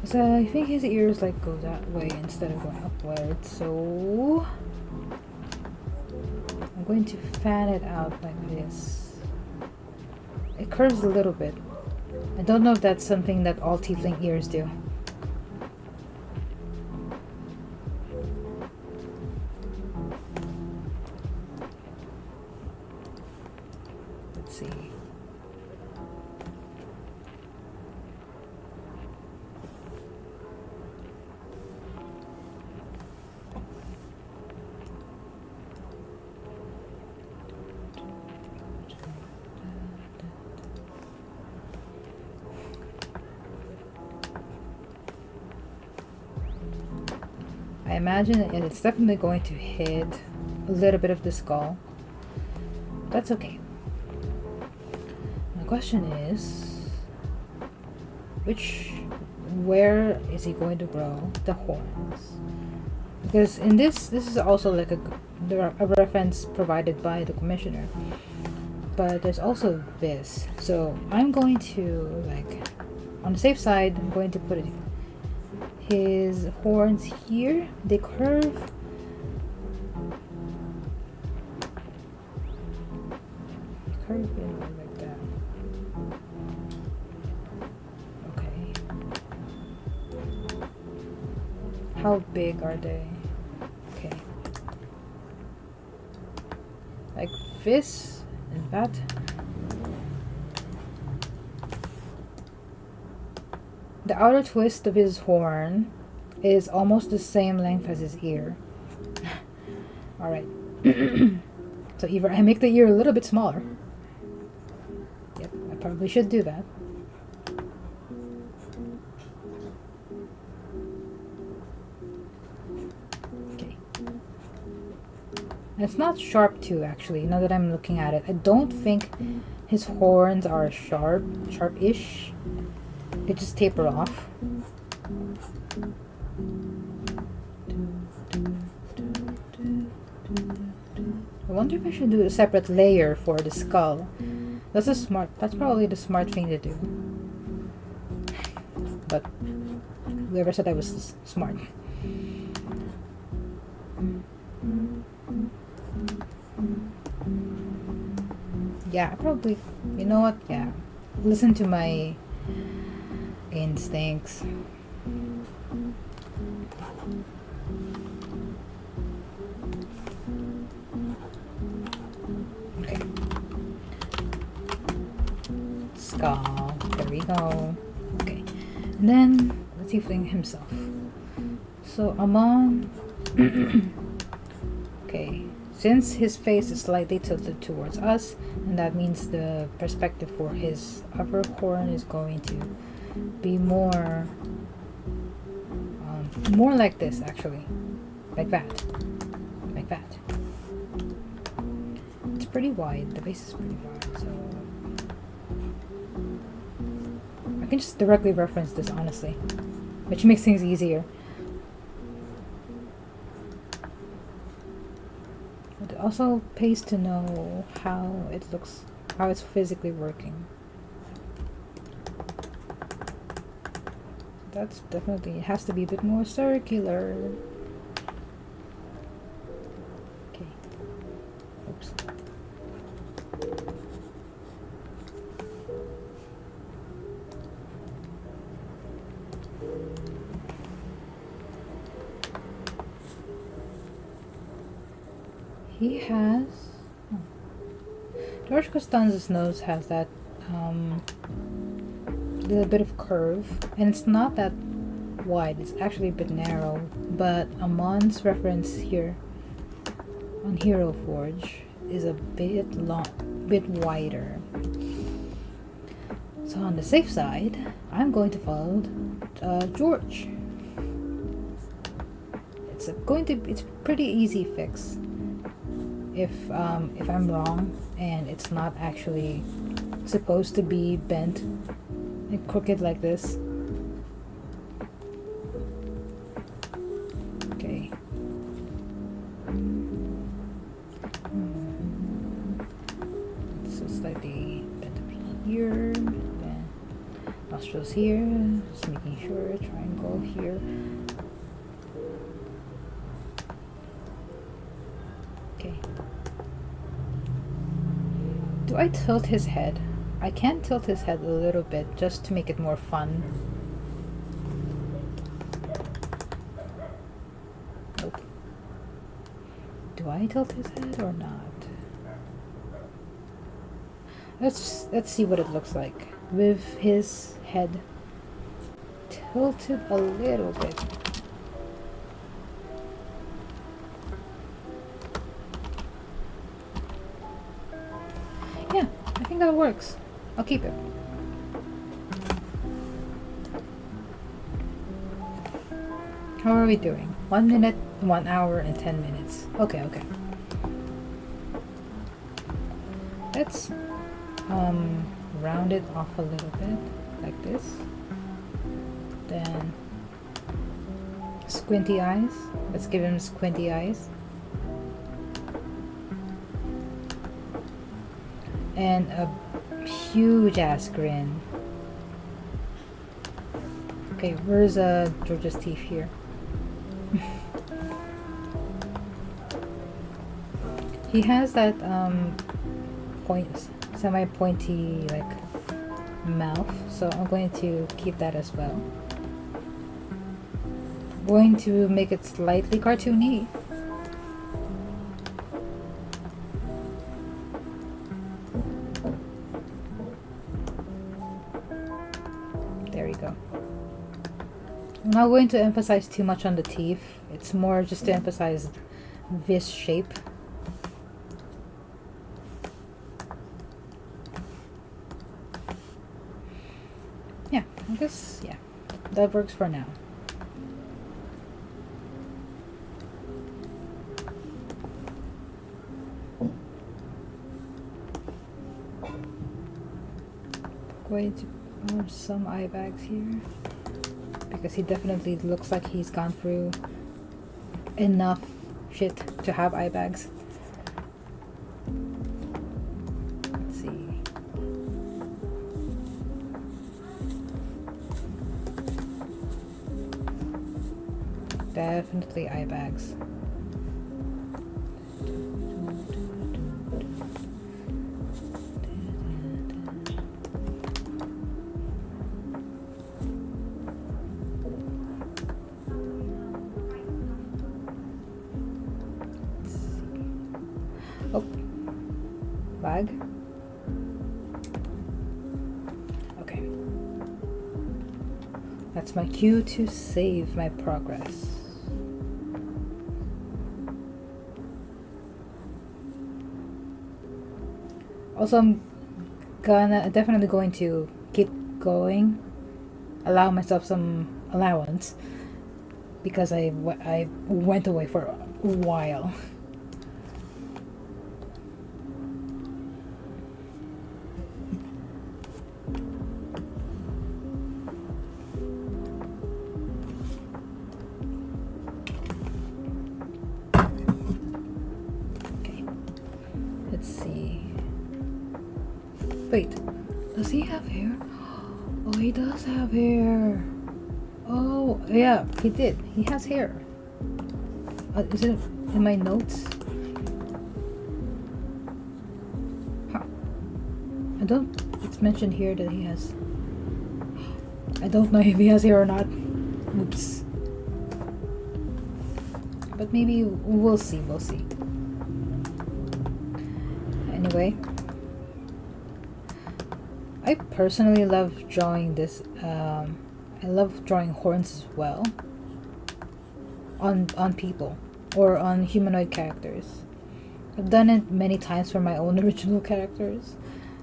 So I think his ears go that way instead of going upwards. So I'm going to fan it out like this. It curves a little bit. I don't know if that's something that all tiefling ears do. see. I imagine it's definitely going to hit a little bit of the skull. That's okay. My question is, where is he going to grow the horns? Because in this is also like a reference provided by the commissioner. But there's also this. So I'm going to, like, on the safe side, I'm going to put it. His horns here, they curve. Curve in like that. Okay. How big are they? Okay. Like this and that. The outer twist of his horn is almost the same length as his ear. Alright. So either I make the ear a little bit smaller. Yep, I probably should do that. Okay. And it's not sharp too, actually, now that I'm looking at it. I don't think his horns are sharp-ish. They just taper off. I wonder if I should do a separate layer for the skull. That's probably the smart thing to do. But whoever said I was smart. Yeah, probably. You know what? Yeah. Listen to my instincts. Okay. Skull. There we go. Okay. And then let's see himself. So Amon. Okay. Since his face is slightly tilted towards us, and that means the perspective for his upper horn is going to be more like this, actually, like that. It's pretty wide. The base is pretty wide, so I can just directly reference this, honestly, which makes things easier. It also pays to know how it looks, how it's physically working. That's definitely, it has to be a bit more circular. Okay. Oops. He has... George Costanza's nose has that little bit of curve, and it's not that wide, it's actually a bit narrow, but Amon's reference here on Hero Forge is a bit wider. So on the safe side, I'm going to follow George. It's a pretty easy fix. If I'm wrong and it's not actually supposed to be bent and crooked like this. Okay. So slightly bent up here, then nostrils here, just making sure, triangle here. Okay. Do I tilt his head? I can tilt his head a little bit just to make it more fun. Nope. Do I tilt his head or not? let's see what it looks like with his head tilted a little bit. Yeah, I think that works. I'll keep it. How are we doing? 1 minute, 1 hour, and 10 minutes. Okay, okay. Let's round it off a little bit, like this. Then squinty eyes. Let's give him squinty eyes. And a huge ass grin. Okay, where's George's teeth here? He has that semi-pointy like mouth, so I'm going to keep that as well. Going to make it slightly cartoony. There we go. I'm not going to emphasize too much on the teeth. It's more just to emphasize this shape. Yeah, I guess, yeah, that works for now. Going to put some eye bags here, because he definitely looks like he's gone through enough shit to have eye bags. Let's see. Definitely eye bags. Oh, bag. Okay. That's my cue to save my progress. Also, I'm definitely going to keep going, allow myself some allowance, because I went away for a while. Okay, let's see. Wait, does he have hair? Oh, he does have hair. Oh, yeah, he did. He has hair. Is it in my notes? Huh. I don't. It's mentioned here that he has. I don't know if he has hair or not. Oops. But maybe we'll see. We'll see. Anyway. I personally love drawing this. I love drawing horns as well on people or on humanoid characters. I've done it many times for my own original characters,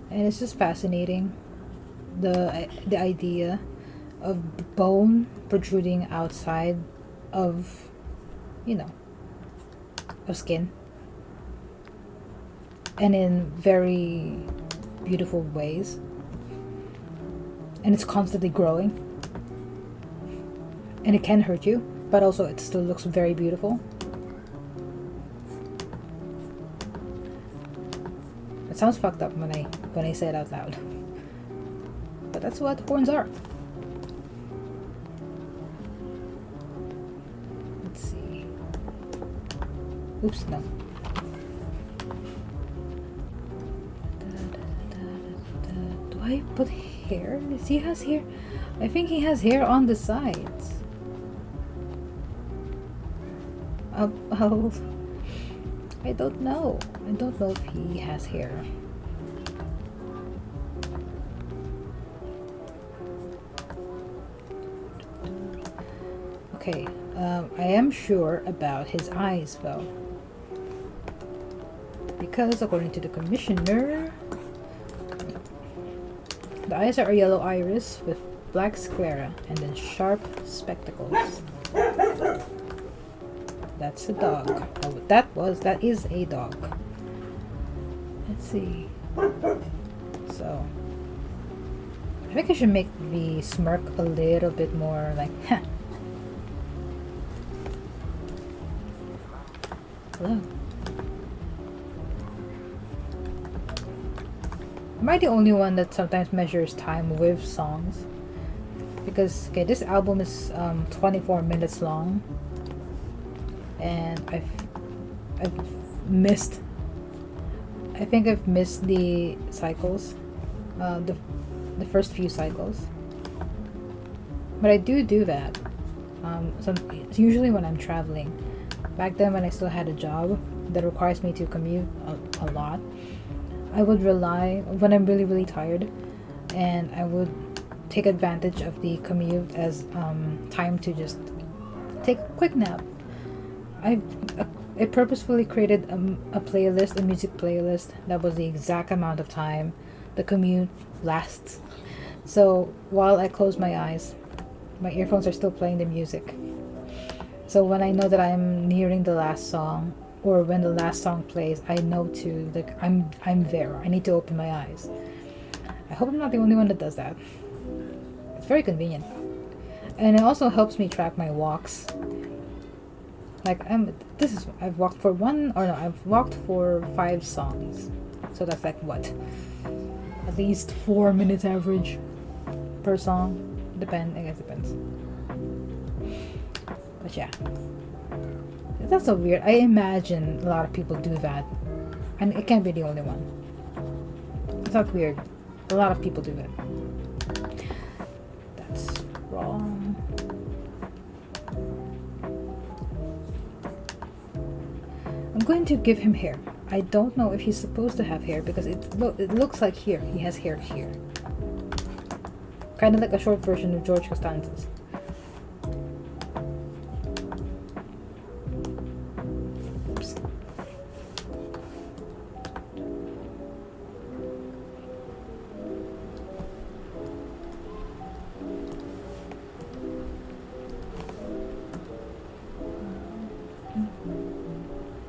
and it's just fascinating. The idea of bone protruding outside of, of skin, and in very beautiful ways. And it's constantly growing, and it can hurt you, but also it still looks very beautiful. It sounds fucked up when I say it out loud, but that's what horns are. Let's see. Oops, no. Do I put hair? Does he has hair? I think he has hair on the sides. I don't know. I don't know if he has hair. Okay, I am sure about his eyes though. Because according to the commissioner, the eyes are a yellow iris with black sclera and then sharp spectacles. That's a dog. Oh, that is a dog. Let's see. So, I think I should make the smirk a little bit more like, heh. Hello. Am I the only one that sometimes measures time with songs? Because, okay, this album is 24 minutes long. And I've missed, I think I've missed the cycles. The first few cycles. But I do that. It's usually when I'm traveling. Back then when I still had a job that requires me to commute a lot, I would rely, when I'm really, really tired, and I would take advantage of the commute as time to just take a quick nap. I purposefully created a playlist, a music playlist, that was the exact amount of time the commute lasts. So while I close my eyes, my earphones are still playing the music. So when I know that I'm nearing the last song, or when the last song plays, I know to, like, I'm there. I need to open my eyes. I hope I'm not the only one that does that. It's very convenient. And it also helps me track my walks. Like I've walked for I've walked for 5 songs. So that's like what? At least 4 minutes average per song. I guess depends. But yeah. That's so weird. I imagine a lot of people do that. And it can't be the only one. It's not weird. A lot of people do it. That's wrong. I'm going to give him hair. I don't know if he's supposed to have hair because it looks like here. He has hair here. Kind of like a short version of George Costanza's. Oops.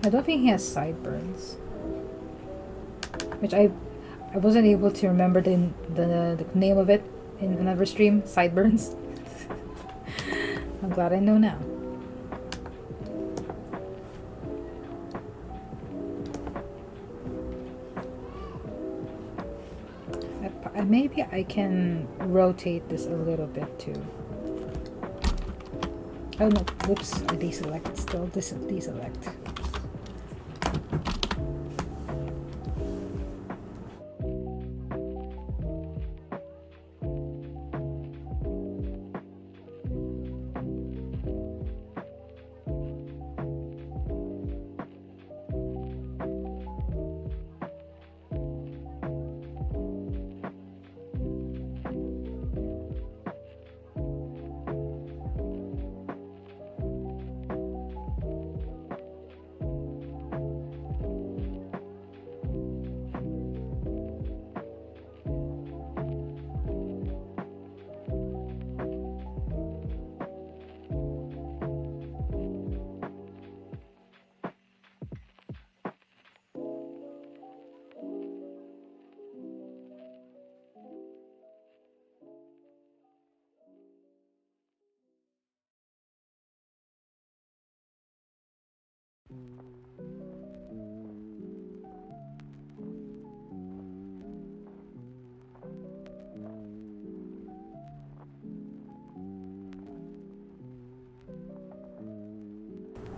I don't think he has sideburns, which I wasn't able to remember the name of it in another stream. Sideburns. I'm glad I know now. Maybe I can rotate this a little bit too. Oh no! Whoops! I deselect. Still deselect.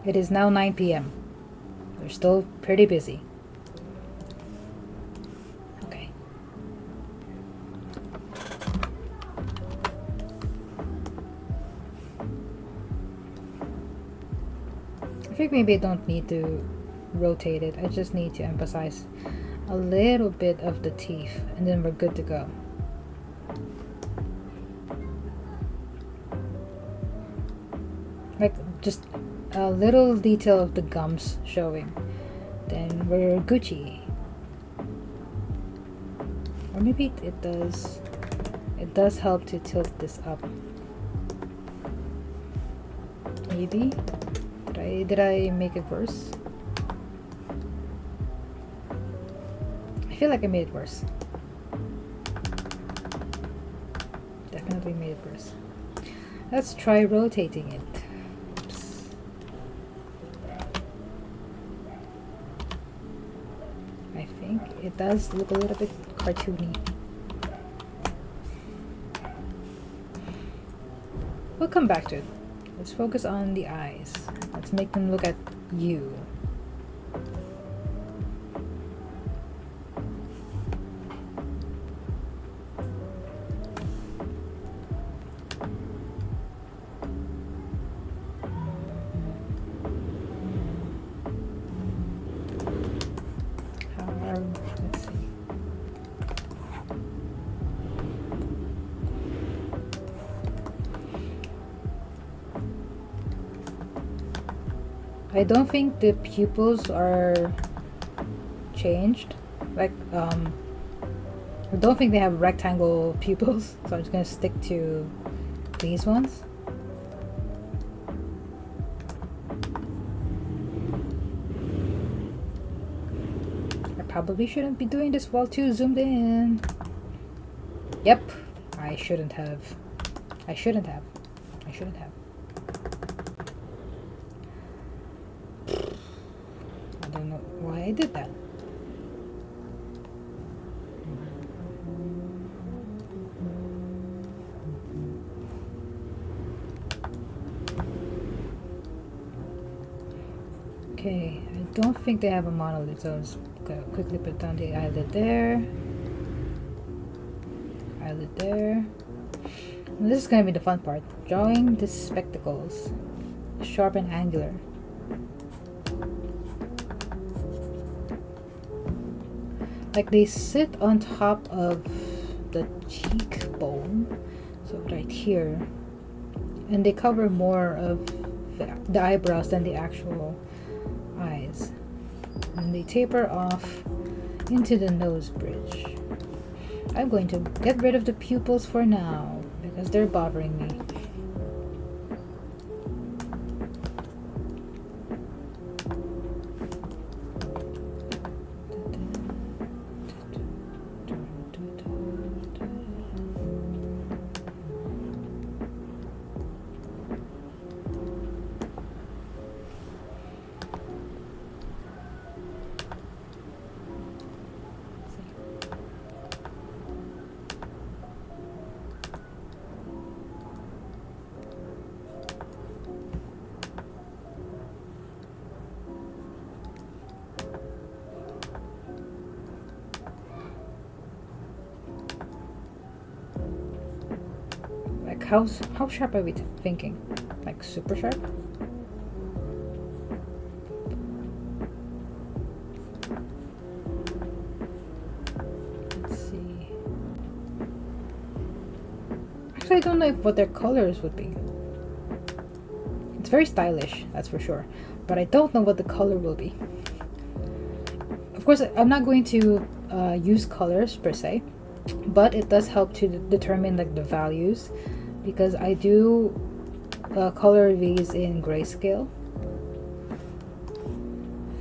It is now 9 p.m. We're still pretty busy. Okay. I think maybe I don't need to rotate it. I just need to emphasize a little bit of the teeth and then we're good to go. like just a little detail of the gums showing, then we're Gucci. Or maybe it does help to tilt this up. Maybe did I make it worse? I feel like I made it worse. Definitely made it worse. Let's try rotating it. Oops. I think it does look a little bit cartoony. We'll come back to it. Let's focus on the eyes. Let's make them look at you. Let's see. I don't think the pupils are changed. Like, I don't think they have rectangle pupils, so I'm just gonna stick to these ones. I probably shouldn't be doing this while too zoomed in. Yep, I shouldn't have. I shouldn't have. I shouldn't have. I don't know why I did that. Okay, I don't think they have a monolith, so I'm just gonna quickly put down the eyelid there. Eyelid there. And this is gonna be the fun part. Drawing the spectacles. Sharp and angular. Like they sit on top of the cheekbone, so right here, and they cover more of the eyebrows than the actual eyes, and they taper off into the nose bridge. I'm going to get rid of the pupils for now because they're bothering me. How sharp are we thinking? Like super sharp? Let's see. Actually, I don't know what their colors would be. It's very stylish, that's for sure. But I don't know what the color will be. Of course, I'm not going to use colors per se, but it does help to determine like the values, because I do color these in grayscale.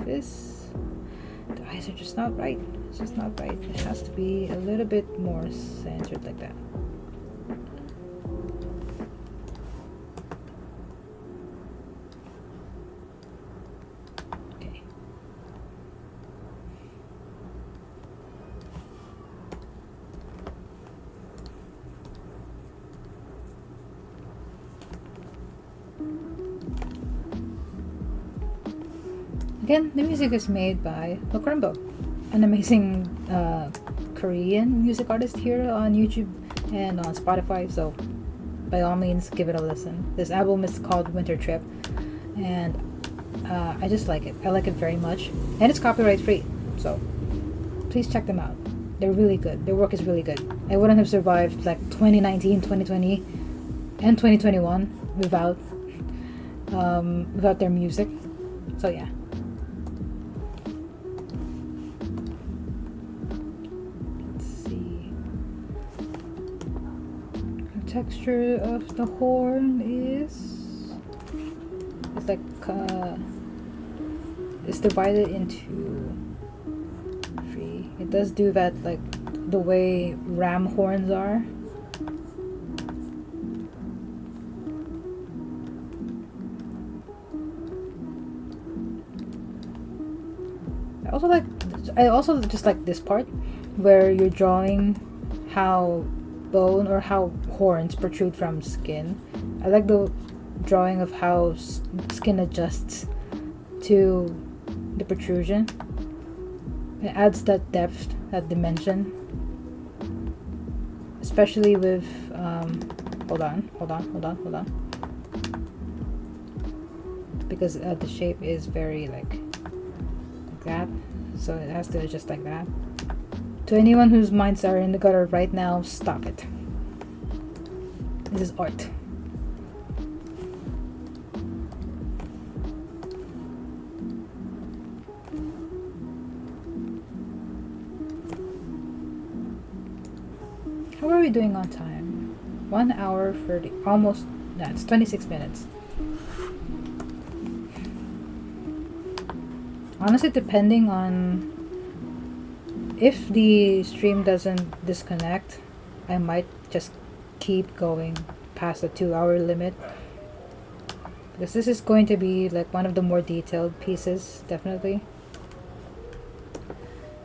The eyes are just not right. It's just not right. It has to be a little bit more centered like that. Okay. Again, the music is made by Lukrembo, an amazing Korean music artist here on YouTube and on Spotify, so by all means give it a listen. This album is called Winter Trip, and I just like it. I like it very much, and it's copyright free, so please check them out. They're really good. Their work is really good. I wouldn't have survived like 2019, 2020, and 2021 without without their music. So yeah. Let's see. The texture of the horn is it's like it's divided into three. It does do that like the way ram horns are. I also just like this part where you're drawing how bone or how horns protrude from skin. I like the drawing of how skin adjusts to the protrusion. It adds that depth, that dimension, especially with hold on, because the shape is very like that, so it has to adjust like that. To anyone whose minds are in the gutter right now, stop it. This is art. How are we doing on time? 1 hour 30, almost, it's 26 minutes. Honestly, depending on if the stream doesn't disconnect, I might just keep going past the 2 hour limit, because this is going to be like one of the more detailed pieces, definitely.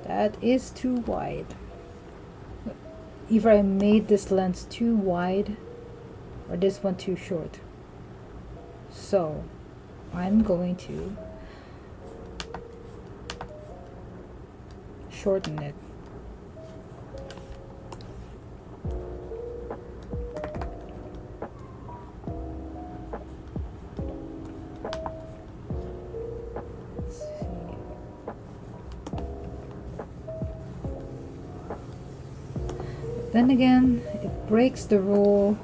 That is too wide. Either I made this lens too wide or this one too short. So I'm going to shorten it. Let's see. Then again, it breaks the rule,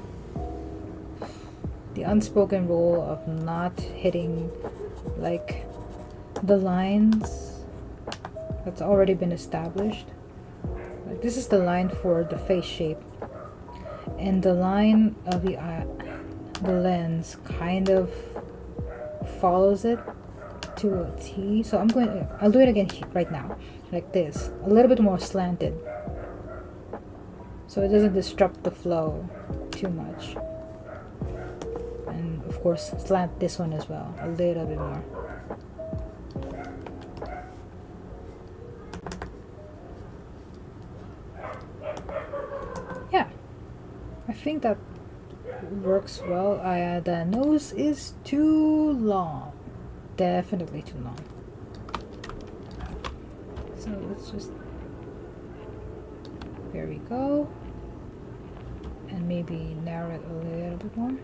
the unspoken rule of not hitting like the lines that's already been established. Like, this is the line for the face shape, and the line of the lens kind of follows it to a T. So I'll do it again right now, like this, a little bit more slanted, so it doesn't disrupt the flow too much. And of course, slant this one as well, a little bit more. Yeah, I think that works well. The nose is too long, definitely too long. So let's just, there we go, and maybe narrow it a little bit more.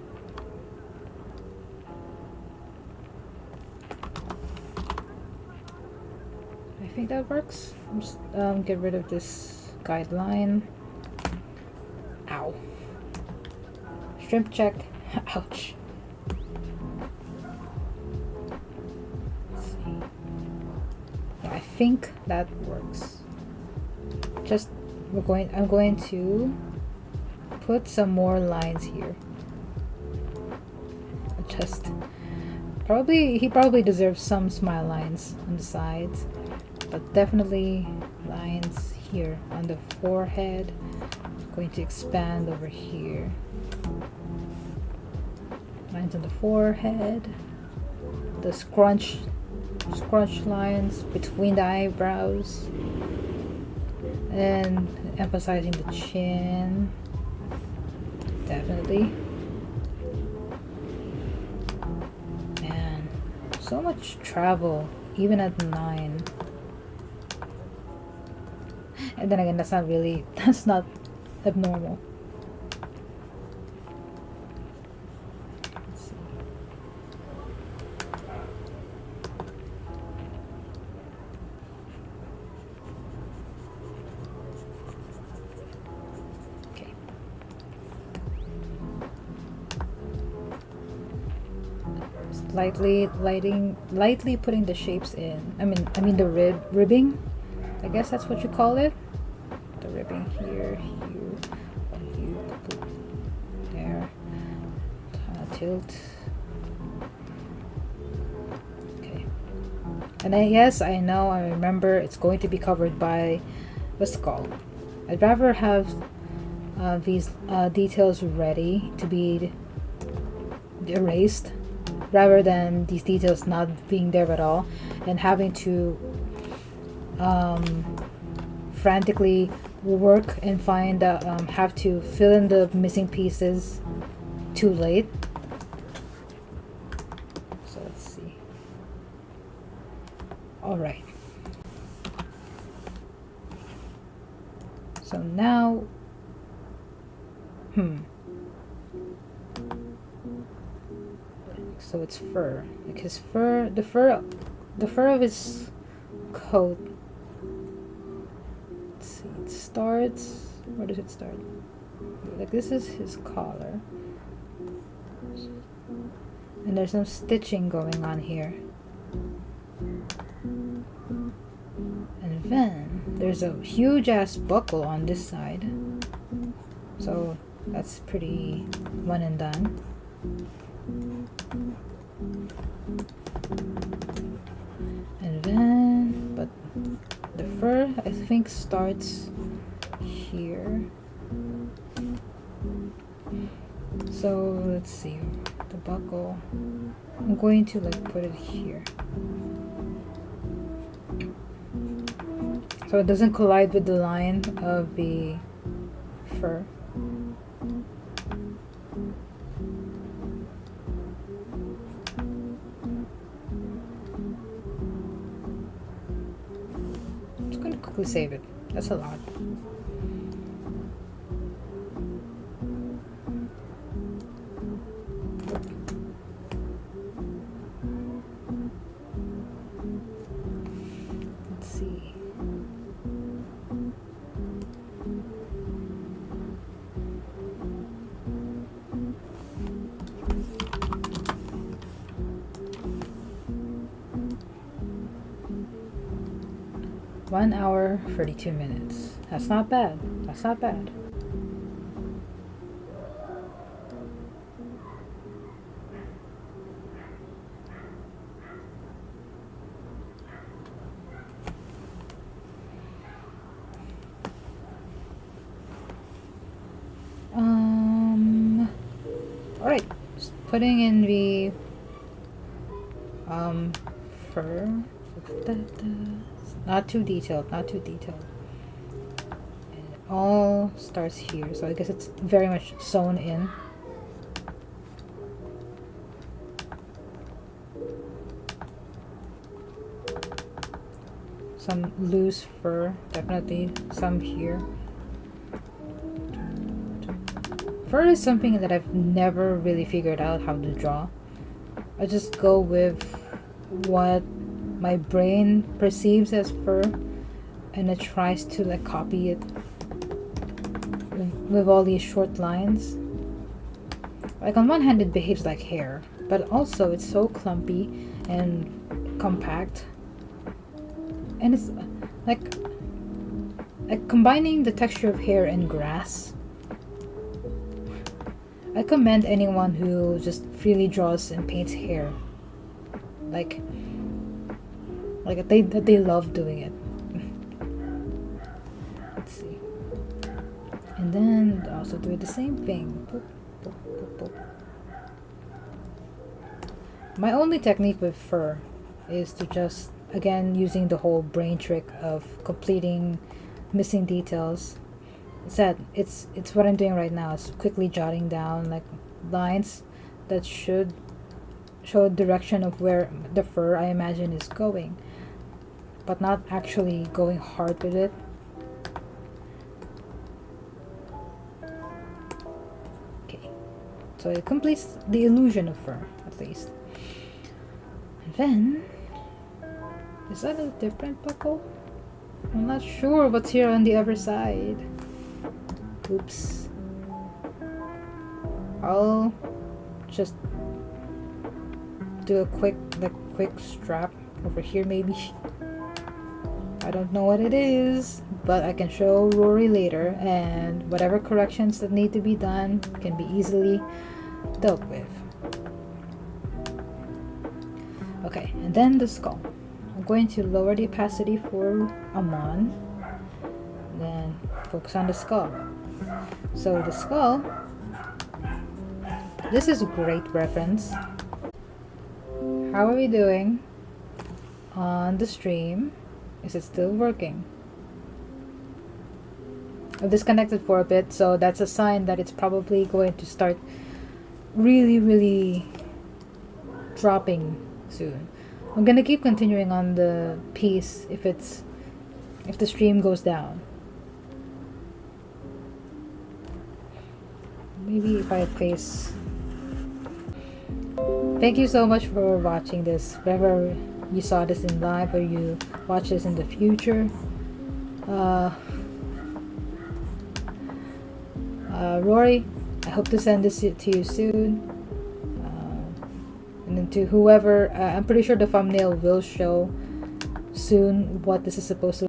I think that works. I'm just get rid of this guideline. Ow. Shrimp check. Ouch. Let's see. Yeah, I think that works. Just I'm going to put some more lines here. Just he probably deserves some smile lines on the sides, but definitely lines here on the forehead. Going to expand over here. Lines on the forehead, the scrunch lines between the eyebrows, and emphasizing the chin. Definitely. Man, so much travel, even at 9. And then again, that's not abnormal. Let's see. Okay. Just a lightly putting the shapes in. I mean the ribbing. I guess that's what you call it. The ribbing here, there. Tilt. Okay. And I know, I remember it's going to be covered by the skull. I'd rather have these details ready to be erased rather than these details not being there at all and having to frantically work and find have to fill in the missing pieces too late. So let's see. All right. So now, so it's fur. Like his fur, the fur of his coat. Let's see. It starts. Where does it start? Like this is his collar, and there's some stitching going on here. And then there's a huge ass buckle on this side. So that's pretty one and done. And then, but the fur I think starts here. So let's see, the buckle, I'm going to like put it here so it doesn't collide with the line of the fur. I'm just going to quickly save it. That's a lot. Let's see. One hour, 32 minutes. That's not bad. That's not bad. Alright. Just putting in the fur. Not too detailed, not too detailed. And it all starts here, so I guess it's very much sewn in. Some loose fur, definitely some here. Fur is something that I've never really figured out how to draw. I just go with what my brain perceives as fur, and it tries to like copy it with all these short lines. Like on one hand it behaves like hair, but also it's so clumpy and compact, and it's like combining the texture of hair and grass. I commend anyone who just freely draws and paints hair. Like they love doing it. Let's see. And then also do the same thing. Boop, boop, boop, boop. My only technique with fur is to just, again, using the whole brain trick of completing missing details. It's what I'm doing right now. It's quickly jotting down like lines that should show a direction of where the fur I imagine is going, but not actually going hard with it. Okay, so it completes the illusion of fur, at least. And then, is that a different buckle? I'm not sure what's here on the other side. Oops. I'll just do a quick strap over here maybe. I don't know what it is, but I can show Rory later, and whatever corrections that need to be done can be easily dealt with. Okay, and then the skull. I'm going to lower the opacity for Amon, then focus on the skull. So the skull, this is a great reference. How are we doing on the stream? Is it still working? I've disconnected for a bit, so that's a sign that it's probably going to start really dropping soon. I'm gonna keep continuing on the piece if the stream goes down. Maybe if I face. Thank you so much for watching this, whether you saw this in live or you watch this in the future. Rory, I hope to send this to you soon. And then to whoever, I'm pretty sure the thumbnail will show soon what this is supposed to